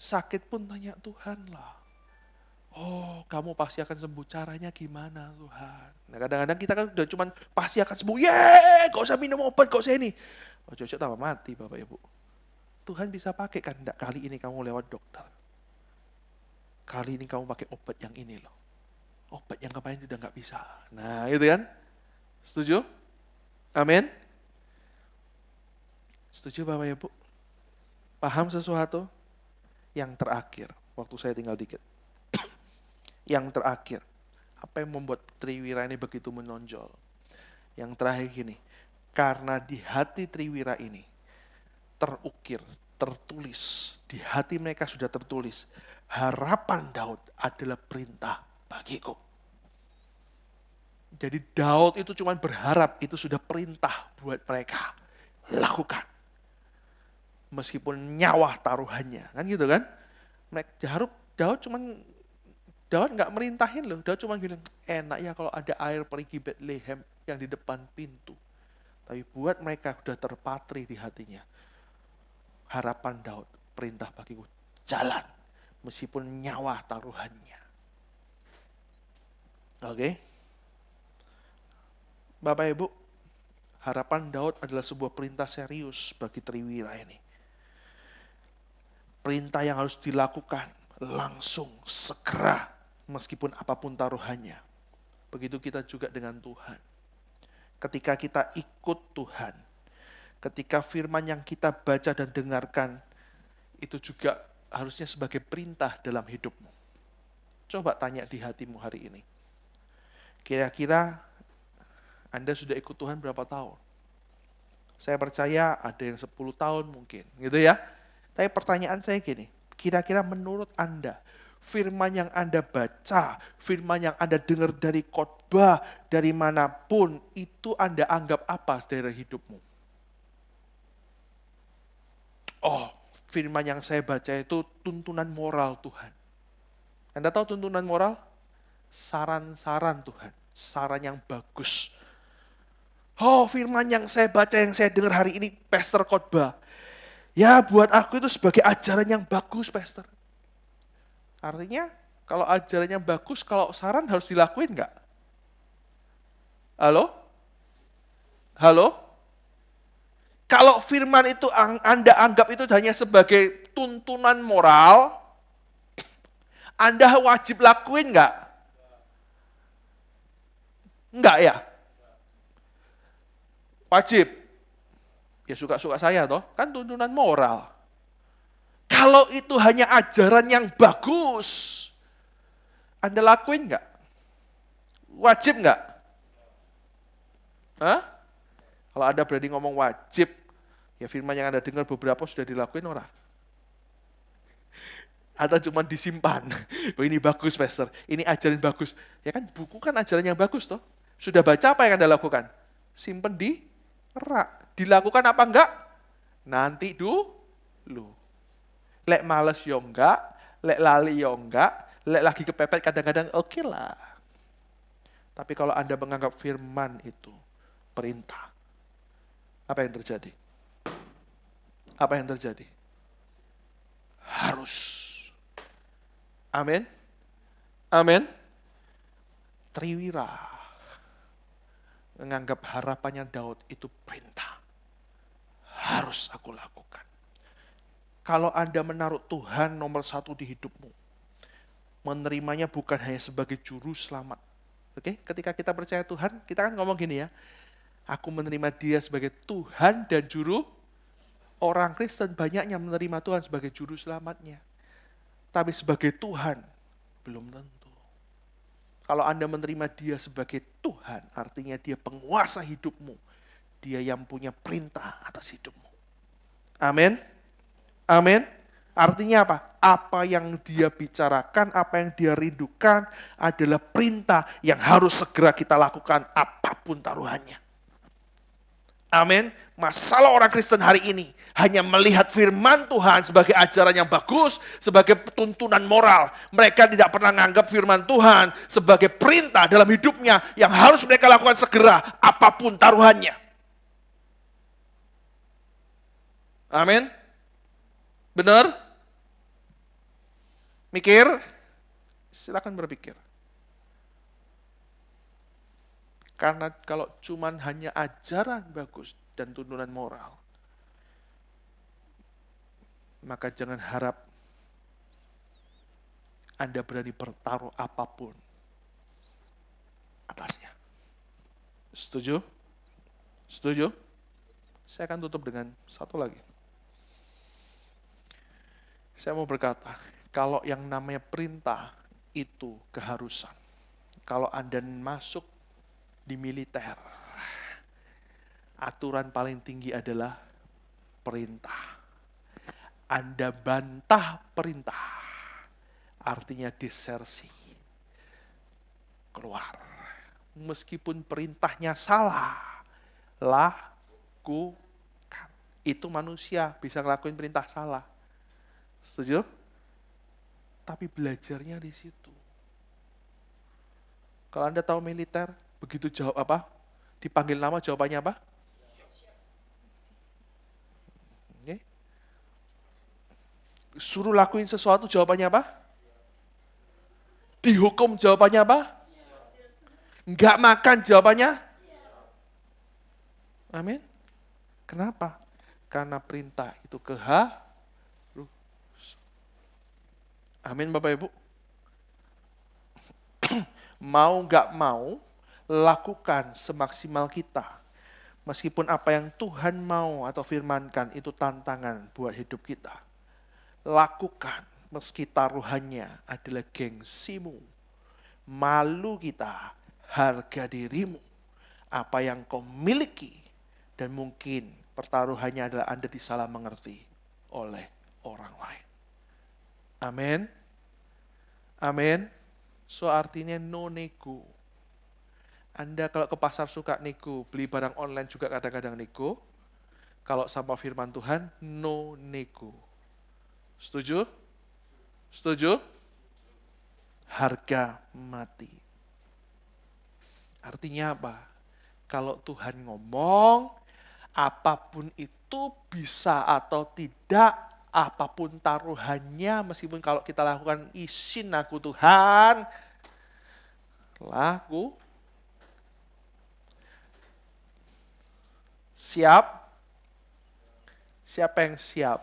Sakit pun tanya Tuhan lah. Oh, kamu pasti akan sembuh. Caranya gimana Tuhan? Nah, kadang-kadang kita kan udah cuman pasti akan sembuh. Gak usah minum obat, gak usah ini. Oh, cocok tambah mati Bapak Ibu. Tuhan bisa pakai kan? Enggak, kali ini kamu lewat dokter. Kali ini kamu pakai obat yang ini loh. Obat yang kemarin udah gak bisa. Nah, itu kan? Setuju? Amin? Setuju Bapak Ibu? Paham sesuatu? Yang terakhir, waktu saya tinggal dikit. Yang terakhir, apa yang membuat Triwira ini begitu menonjol? Yang terakhir gini, karena di hati Triwira ini terukir, tertulis, di hati mereka sudah tertulis, harapan Daud adalah perintah bagiku. Jadi Daud itu cuma berharap, itu sudah perintah buat mereka. Lakukan. Meskipun nyawa taruhannya, kan gitu kan? Daud nggak merintahin loh, Daud cuma bilang, enak ya kalau ada air perigi Bethlehem yang di depan pintu. Tapi buat mereka sudah terpatri di hatinya. Harapan Daud, perintah bagiku, jalan. Meskipun nyawa taruhannya. Oke? Bapak Ibu, harapan Daud adalah sebuah perintah serius bagi Triwira ini. Perintah yang harus dilakukan langsung, segera, meskipun apapun taruhannya. Begitu kita juga dengan Tuhan. Ketika kita ikut Tuhan, ketika firman yang kita baca dan dengarkan, itu juga harusnya sebagai perintah dalam hidupmu. Coba tanya di hatimu hari ini. Kira-kira Anda sudah ikut Tuhan berapa tahun? Saya percaya ada yang 10 tahun mungkin, gitu ya. Tapi pertanyaan saya gini, kira-kira menurut Anda, firman yang Anda baca, firman yang Anda dengar dari khotbah, dari manapun, itu Anda anggap apa dari hidupmu? Oh, firman yang saya baca itu tuntunan moral Tuhan. Anda tahu tuntunan moral? saran-saran Tuhan, saran yang bagus. Oh, firman yang saya baca, yang saya dengar hari ini, pastor khotbah. Ya, buat aku itu sebagai ajaran yang bagus, pastor. Artinya, kalau ajarannya bagus, kalau saran harus dilakuin nggak? Halo? Halo? Kalau firman itu Anda anggap itu hanya sebagai tuntunan moral, Anda wajib lakuin nggak? Enggak ya? Wajib. Ya suka-suka saya toh, kan tuntunan moral. Kalau itu hanya ajaran yang bagus, Anda lakuin nggak? Wajib nggak? Hah? Kalau Anda berani ngomong wajib, ya firman yang Anda dengar beberapa sudah dilakuin orang. Atau cuma disimpan. Oh ini bagus, pastor. Ini ajaran bagus. Ya kan buku kan ajaran yang bagus toh. Sudah baca apa yang Anda lakukan? Simpen di rak. Dilakukan apa enggak? Nanti dulu. Lek males yo enggak, lek lali yo enggak, lek lagi kepepet kadang-kadang oke lah. Tapi kalau Anda menganggap firman itu perintah, apa yang terjadi? Apa yang terjadi? Harus. Amin. Amin. Triwira menganggap harapannya Daud itu perintah. Harus aku lakukan. Kalau Anda menaruh Tuhan nomor 1 di hidupmu, menerimanya bukan hanya sebagai juru selamat. Oke, ketika kita percaya Tuhan, kita kan ngomong gini ya, aku menerima dia sebagai Tuhan dan juru. Orang Kristen banyaknya menerima Tuhan sebagai juru selamatnya. Tapi sebagai Tuhan, belum tentu. Kalau Anda menerima dia sebagai Tuhan, artinya dia penguasa hidupmu. Dia yang punya perintah atas hidupmu. Amin. Amin. Artinya apa? Apa yang dia bicarakan, apa yang dia rindukan adalah perintah yang harus segera kita lakukan apapun taruhannya. Amin. Masalah orang Kristen hari ini hanya melihat firman Tuhan sebagai ajaran yang bagus, sebagai tuntunan moral. Mereka tidak pernah menganggap firman Tuhan sebagai perintah dalam hidupnya yang harus mereka lakukan segera apapun taruhannya. Amin. Benar? Mikir? Silakan berpikir. Karena kalau cuman hanya ajaran bagus dan tuntunan moral, maka jangan harap Anda berani bertaruh apapun atasnya. Setuju? Setuju? Saya akan tutup dengan satu lagi. Saya mau berkata, kalau yang namanya perintah itu keharusan. Kalau Anda masuk di militer, aturan paling tinggi adalah perintah. Anda bantah perintah, artinya desersi. Keluar. Meskipun perintahnya salah, lakukan. Itu manusia bisa ngelakuin perintah salah. Setuju? Tapi belajarnya di situ. Kalau Anda tahu militer, begitu jawab apa? Dipanggil nama jawabannya apa? Okay. Suruh lakuin sesuatu jawabannya apa? Dihukum jawabannya apa? Enggak makan jawabannya? Amin. Kenapa? Karena perintah itu keharusan. Amin Bapak Ibu. Mau gak mau, lakukan semaksimal kita. Meskipun apa yang Tuhan mau atau firmankan itu tantangan buat hidup kita. Lakukan meski taruhannya adalah gengsimu, malu kita, harga dirimu, apa yang kau miliki, dan mungkin pertaruhannya adalah Anda disalah mengerti oleh orang lain. Amin. Amin. So artinya no nego. Anda kalau ke pasar suka nego, beli barang online juga kadang-kadang nego. Kalau sama firman Tuhan, no nego. Setuju? Setuju? Harga mati. Artinya apa? Kalau Tuhan ngomong, apapun itu bisa atau tidak, apapun taruhannya, meskipun kalau kita lakukan izin aku Tuhan, laku. Siap? Siapa yang siap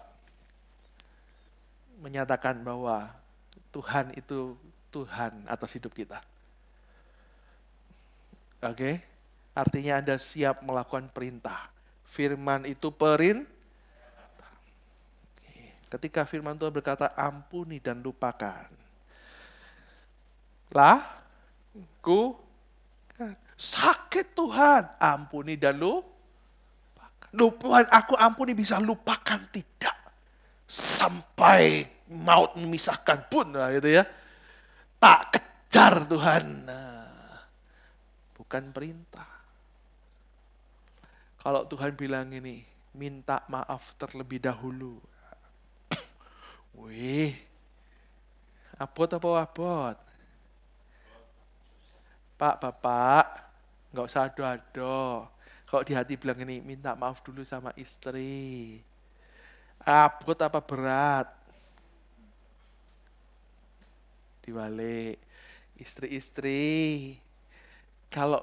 menyatakan bahwa Tuhan itu Tuhan atas hidup kita? Oke? Artinya Anda siap melakukan perintah. Firman itu perintah. Ketika firman Tuhan berkata ampuni dan lupakan. Sakit Tuhan, ampuni dan lupakan. Tuhan, aku ampuni, bisa lupakan tidak. Sampai maut memisahkan pun, nah, gitu ya. Tak kejar Tuhan. Nah, bukan perintah. Kalau Tuhan bilang ini, minta maaf terlebih dahulu. Wih, abot apa abot? Pak, Bapak, nggak usah ado-ado. Kalau di hati bilang ini, minta maaf dulu sama istri. Abot apa berat? Dibalik, istri-istri. Kalau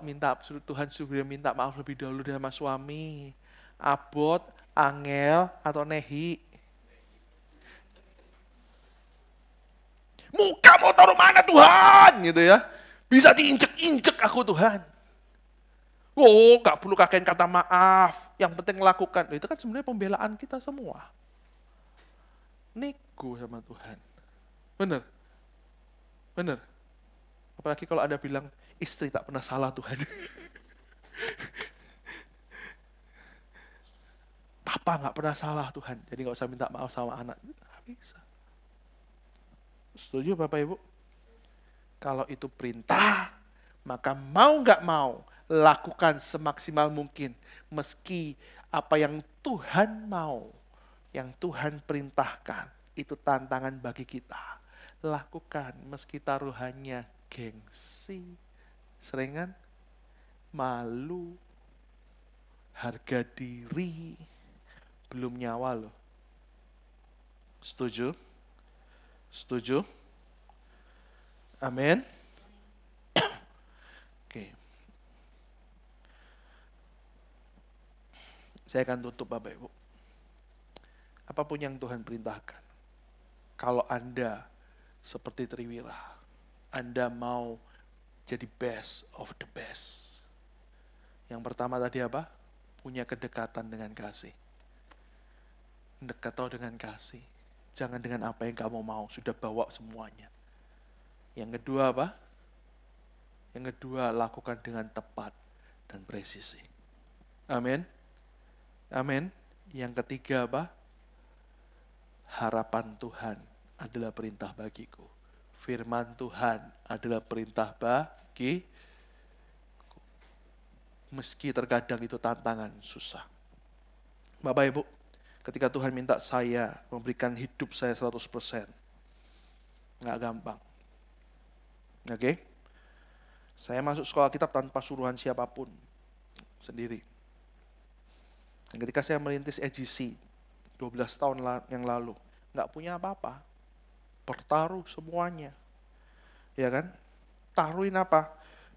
Tuhan suruh minta maaf lebih dahulu sama suami. Abot, angel, atau nehi? Muka mau taruh mana Tuhan? Gitu ya. Bisa diinjek-injek aku Tuhan. Oh, gak perlu kakek kata maaf. Yang penting lakukan. Itu kan sebenarnya pembelaan kita semua. Nego sama Tuhan. Benar? Benar? Apalagi kalau Anda bilang, istri tak pernah salah Tuhan. Papa gak pernah salah Tuhan. Jadi gak usah minta maaf sama anak. Gak bisa. Setuju Bapak Ibu? Kalau itu perintah, maka mau gak mau, lakukan semaksimal mungkin. Meski apa yang Tuhan mau, yang Tuhan perintahkan, itu tantangan bagi kita. Lakukan meski taruhannya gengsi, seringan, malu, harga diri, belum nyawa loh. Setuju? Setuju? Amin. Oke. Saya akan tutup Bapak Ibu. Apapun yang Tuhan perintahkan. Kalau Anda seperti Triwira, Anda mau jadi best of the best. Yang pertama tadi apa? Punya kedekatan dengan kasih. Dekat tahu dengan kasih. Jangan dengan apa yang kamu mau, sudah bawa semuanya. Yang kedua apa? Yang kedua, lakukan dengan tepat dan presisi. Amin. Amin. Yang ketiga apa? Harapan Tuhan adalah perintah bagiku. Firman Tuhan adalah perintah bagiku. Meski terkadang itu tantangan, susah. Bapak Ibu, ketika Tuhan minta saya memberikan hidup saya 100%, nggak gampang. Oke? Saya masuk sekolah kitab tanpa suruhan siapapun, sendiri. Dan ketika saya merintis EGC 12 tahun yang lalu, nggak punya apa-apa, bertaruh semuanya, ya kan? Taruhin apa?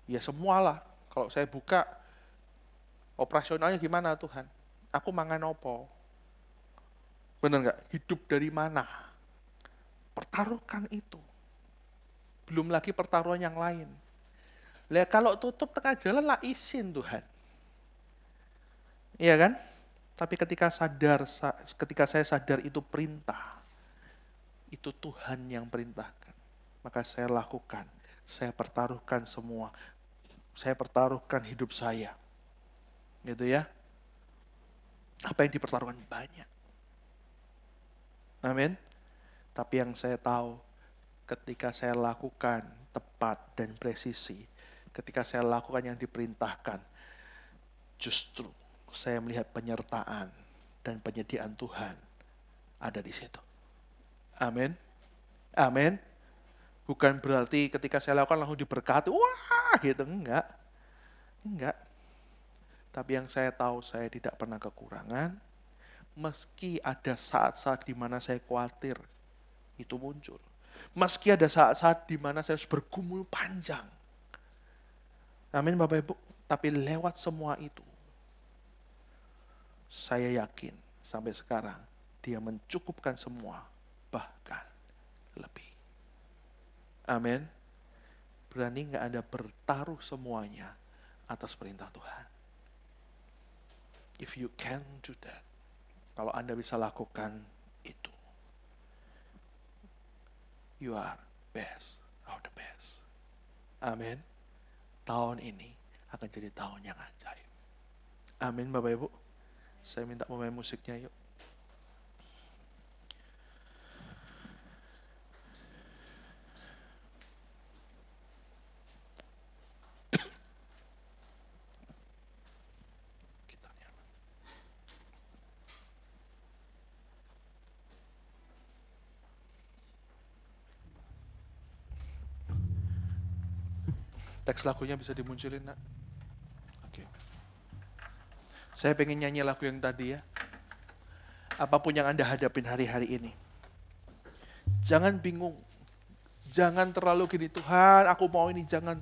Ya semualah. Kalau saya buka, operasionalnya gimana Tuhan? Aku mangan opo? Benar nggak? Hidup dari mana? Pertaruhkan itu. Belum lagi pertaruhan yang lain. Lah kalau tutup tengah jalan lah izin Tuhan. Iya kan? Tapi ketika saya sadar itu perintah, itu Tuhan yang perintahkan, maka saya lakukan, saya pertaruhkan semua, saya pertaruhkan hidup saya, gitu ya. Apa yang dipertaruhkan banyak. Amin. Tapi yang saya tahu, ketika saya lakukan tepat dan presisi, ketika saya lakukan yang diperintahkan, justru saya melihat penyertaan dan penyediaan Tuhan ada di situ. Amin. Amin. Bukan berarti ketika saya lakukan langsung diberkati, wah gitu, enggak. Enggak. Tapi yang saya tahu, saya tidak pernah kekurangan. Meski ada saat-saat di mana saya khawatir, itu muncul. Meski ada saat-saat di mana saya harus bergumul panjang. Amin Bapak Ibu. Tapi lewat semua itu, saya yakin sampai sekarang Dia mencukupkan semua, bahkan lebih. Amin. Berani nggak Anda bertaruh semuanya atas perintah Tuhan? If you can do that, kalau Anda bisa lakukan itu, you are best of the best. Amin. Tahun ini akan jadi tahun yang ajaib. Amin Bapak Ibu. Saya minta pemain musiknya yuk. Teks lagunya bisa dimunculin, Nak? Oke. Saya pengen nyanyi lagu yang tadi ya. Apapun yang Anda hadapin hari-hari ini. Jangan bingung. Jangan terlalu gini, Tuhan aku mau ini, jangan.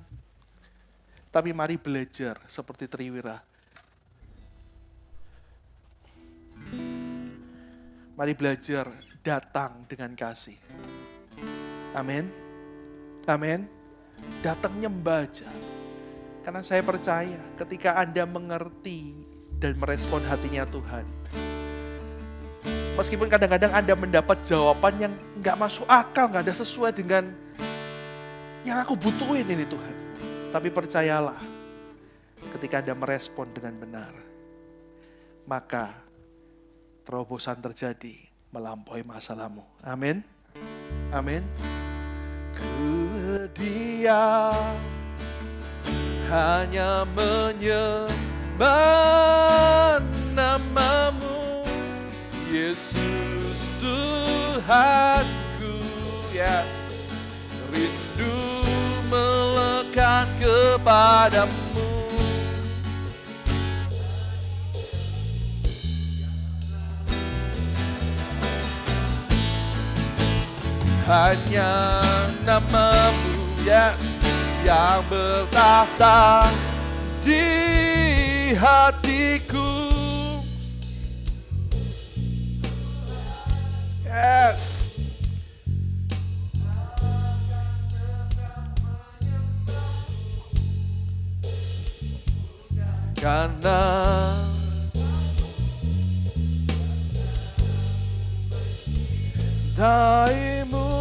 Tapi mari belajar seperti Triwira. Mari belajar datang dengan kasih. Amin. Amin. Datang nyembah aja. Karena saya percaya ketika Anda mengerti dan merespon hatinya Tuhan. Meskipun kadang-kadang Anda mendapat jawaban yang gak masuk akal, gak ada sesuai dengan yang aku butuhin ini Tuhan. Tapi percayalah, ketika Anda merespon dengan benar, maka terobosan terjadi melampaui masalahmu. Amin. Amin. Ku diam hanya menyembah namamu, Yesus Tuhanku. Yes, rindu melekat kepadamu. Hanya namamu, yes, yang bertahta di hatiku. Yes. Karena daimu.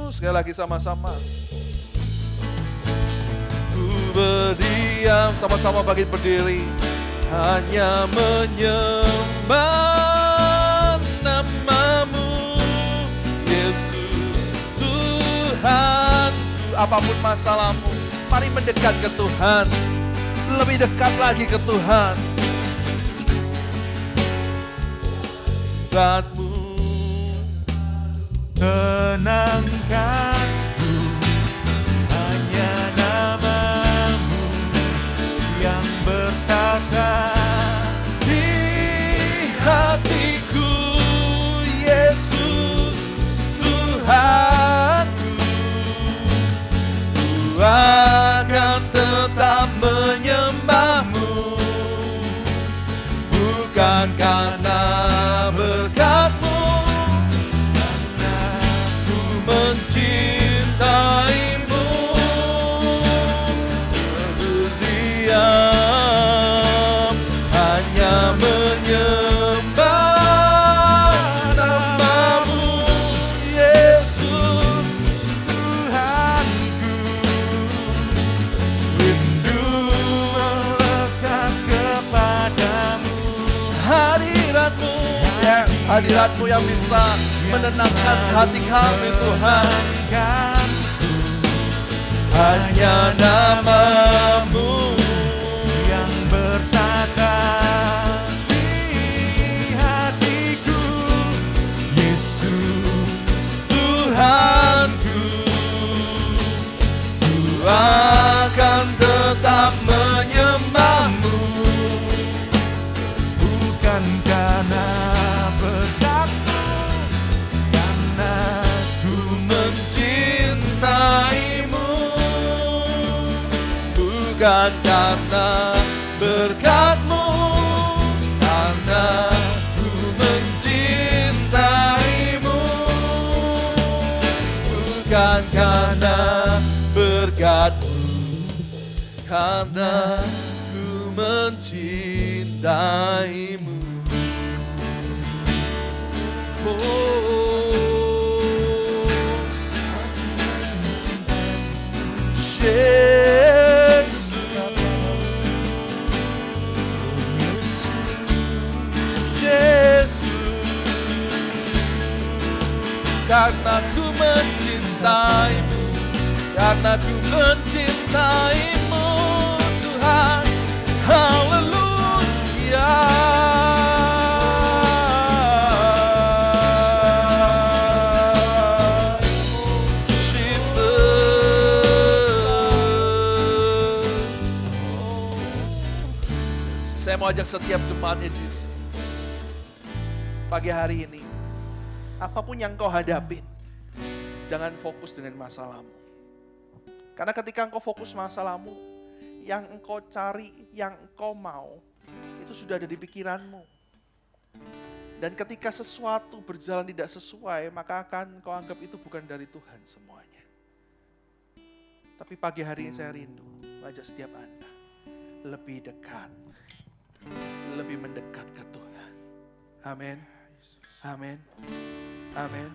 Sekali lagi sama-sama. Ku berdiam, sama-sama bangkit berdiri. Hanya menyembah namamu, Yesus Tuhanku. Apapun masalahmu, mari mendekat ke Tuhan. Lebih dekat lagi ke Tuhan. Beratmu tenangkanku, hanya namamu yang bertata di hatiku, Yesus Tuhanku. Ku akan tetap menyembahmu, bukan karena berkat-Mu, karena ku mencintaimu. Berdiam hanya menyembah namamu, Yesus Tuhanku. rindu Melekat kepadamu, hadirat-Mu. Yes, hadirat-Mu yang bisa menenangkan hati kami Tuhan. Hanya namamu yang bertata di hatiku, Yesus Tuhanku. Ku akan tetap Bukan karena berkat-Mu, karena ku mencintaimu. Bukan karena berkat-Mu, karena ku mencintaimu. Bukan karena berkat-Mu, karena ku mencintaimu. Yesus, Yesus, karena ku mencintaimu, karena ku mencintaimu, Tuhan. Haleluya. Saya mau ajak setiap jemaatnya Jesus. Pagi hari ini, apapun yang kau hadapin, jangan fokus dengan masalahmu. Karena ketika engkau fokus masalahmu, yang engkau cari, yang engkau mau, itu sudah ada di pikiranmu. Dan ketika sesuatu berjalan tidak sesuai, maka akan kau anggap itu bukan dari Tuhan semuanya. Tapi pagi hari ini saya rindu mengajak setiap Anda lebih dekat, lebih mendekat ke Tuhan. Amin. Amin. Amin.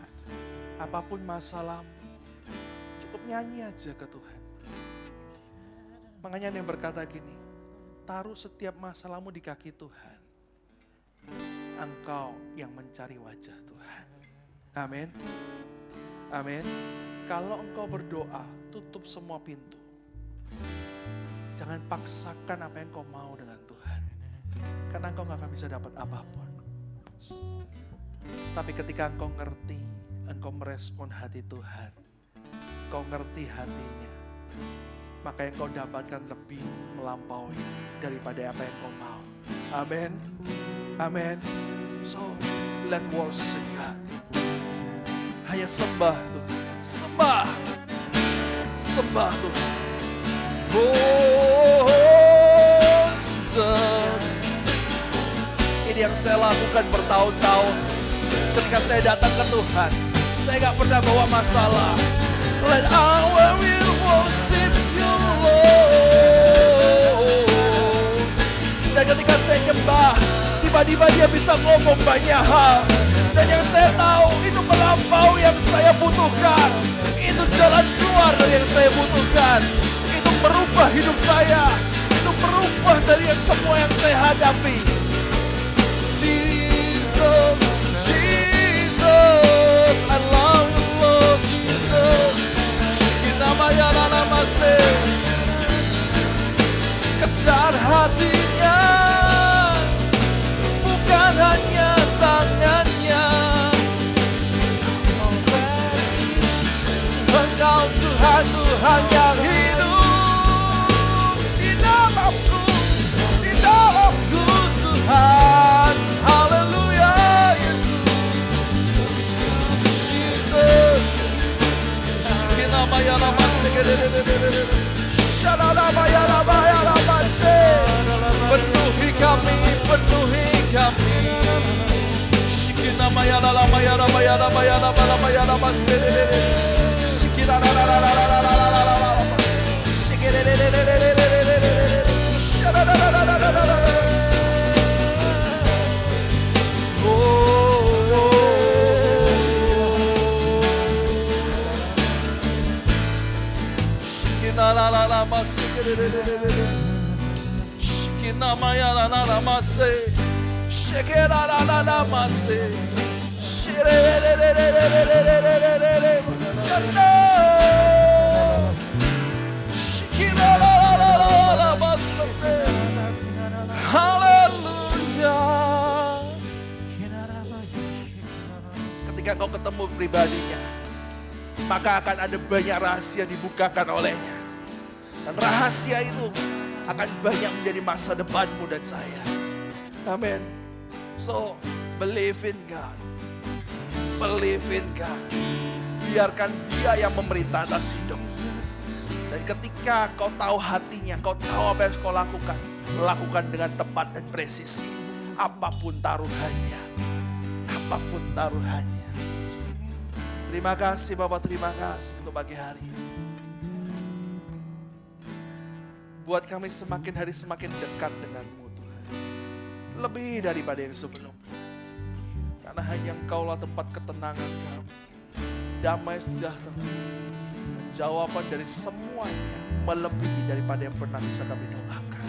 Apapun masalahmu, cukup nyanyi aja ke Tuhan. Makanya ada yang berkata gini, taruh setiap masalahmu di kaki Tuhan. Engkau yang mencari wajah Tuhan. Amin. Amin. Kalau engkau berdoa, tutup semua pintu. Jangan paksakan apa yang kau mau dengan Tuhan. Karena engkau gak akan bisa dapat apapun. Tapi ketika engkau ngerti, engkau merespon hati Tuhan, engkau ngerti hatinya, maka yang kau dapatkan lebih melampaui daripada apa yang kau mau. Amin. Amin. So, let worship God. Hanya sembah Tuhan. Sembah. Sembah Tuhan. Oh, Jesus. Ini yang saya lakukan bertahun-tahun. Ketika saya datang ke Tuhan, saya gak pernah bawa masalah. Let our will worship you, Lord. Dan ketika saya nyembah, tiba-tiba dia bisa ngomong banyak hal. Dan yang saya tahu, itu melampaui yang saya butuhkan. Itu jalan keluar dari yang saya butuhkan. Itu merubah hidup saya. Itu merubah dari yang semua yang saya hadapi. Jesus, Jesus, I love you, Lord Jesus. Kejar hatinya, bukan hanya tangannya. Engkau Tuhan, Tuhan yang hidup di dalamku, Tuhan. Haleluya, Yesus. Jesus. Penuhi kami, penuhi kami. Ketika kau ketemu pribadinya, maka akan ada banyak rahasia dibukakan olehnya. Dan rahasia itu akan banyak menjadi masa depanmu dan saya. Amin. So, believe in God. Believe in God. Biarkan Dia yang memerintah atas hidup. Dan ketika kau tahu hatinya, kau tahu apa yang harus kau lakukan. Lakukan dengan tepat dan presisi. Apapun taruhannya. Apapun taruhannya. Terima kasih Bapak, terima kasih untuk pagi hari ini. Buat kami semakin hari semakin dekat denganmu Tuhan. Lebih daripada yang sebelumnya. Karena hanya Engkaulah tempat ketenangan kami. Damai sejahtera. Jawaban dari semuanya melebihi daripada yang pernah bisa kami doakan.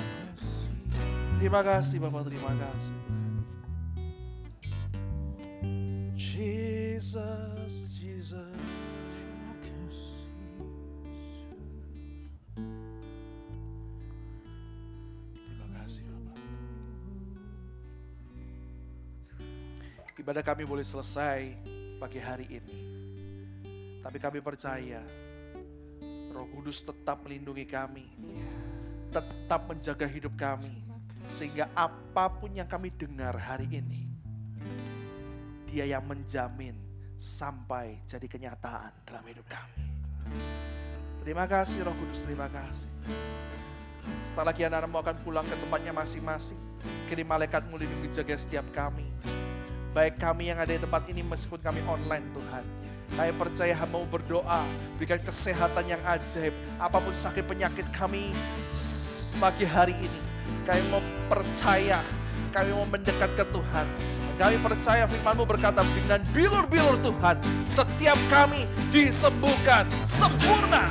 Terima kasih Bapak, terima kasih Tuhan. Jesus, Jesus. Terima kasih Bapak. Ibadah kami boleh selesai pagi hari ini. Tapi kami percaya Roh Kudus tetap melindungi kami, tetap menjaga hidup kami, sehingga apapun yang kami dengar hari ini, Dia yang menjamin sampai jadi kenyataan dalam hidup kami. Terima kasih Roh Kudus, terima kasih. Setelah lagi anak-anakmu akan pulang ke tempatnya masing-masing, kirim malaikatmu lindungi jaga setiap kami. Baik kami yang ada di tempat ini meskipun kami online Tuhan. Kami percaya hamba-Mu berdoa, berikan kesehatan yang ajaib. Apapun sakit penyakit kami pagi hari ini, kami mau percaya, kami mau mendekat ke Tuhan. Kami percaya firman-Mu berkata, dengan bilur-bilur Tuhan, setiap kami disembuhkan sempurna.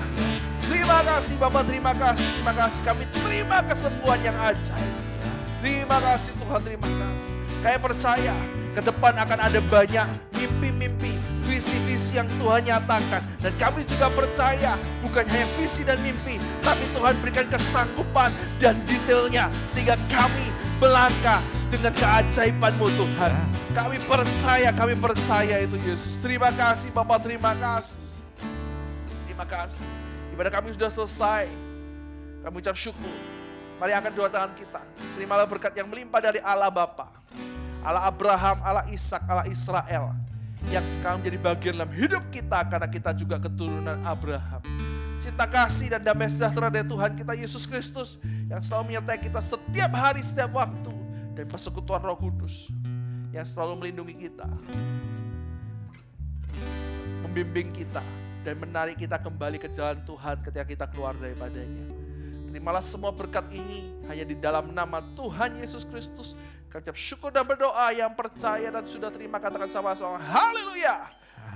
Terima kasih Bapak, terima kasih. Terima kasih, kami terima kesembuhan yang ajaib. Terima kasih Tuhan, terima kasih. Kami percaya ke depan akan ada banyak mimpi-mimpi, visi-visi yang Tuhan nyatakan. Dan kami juga percaya bukan hanya visi dan mimpi, tapi Tuhan berikan kesanggupan dan detailnya. Sehingga kami melangkah dengan keajaiban-Mu Tuhan. Kami percaya itu Yesus. Terima kasih Bapak, terima kasih. Terima kasih. Ibadah kami sudah selesai. Kami ucap syukur. Mari angkat dua tangan kita. Terimalah berkat yang melimpah dari Allah Bapa, Allah Abraham, Allah Ishak, Allah Israel, yang sekarang menjadi bagian dalam hidup kita karena kita juga keturunan Abraham. Cinta kasih dan damai sejahtera dari Tuhan kita Yesus Kristus yang selalu menyertai kita setiap hari, setiap waktu, dan persekutuan Roh Kudus yang selalu melindungi kita, membimbing kita, dan menarik kita kembali ke jalan Tuhan ketika kita keluar daripadanya. Terimalah semua berkat ini hanya di dalam nama Tuhan Yesus Kristus. Kami ucap syukur dan berdoa, yang percaya dan sudah terima katakan sama-sama haleluya.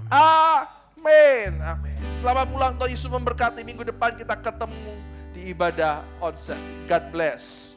Amin. Amin. Selamat pulang, Tuhan Yesus memberkati. Minggu depan kita ketemu di ibadah onsite. God bless.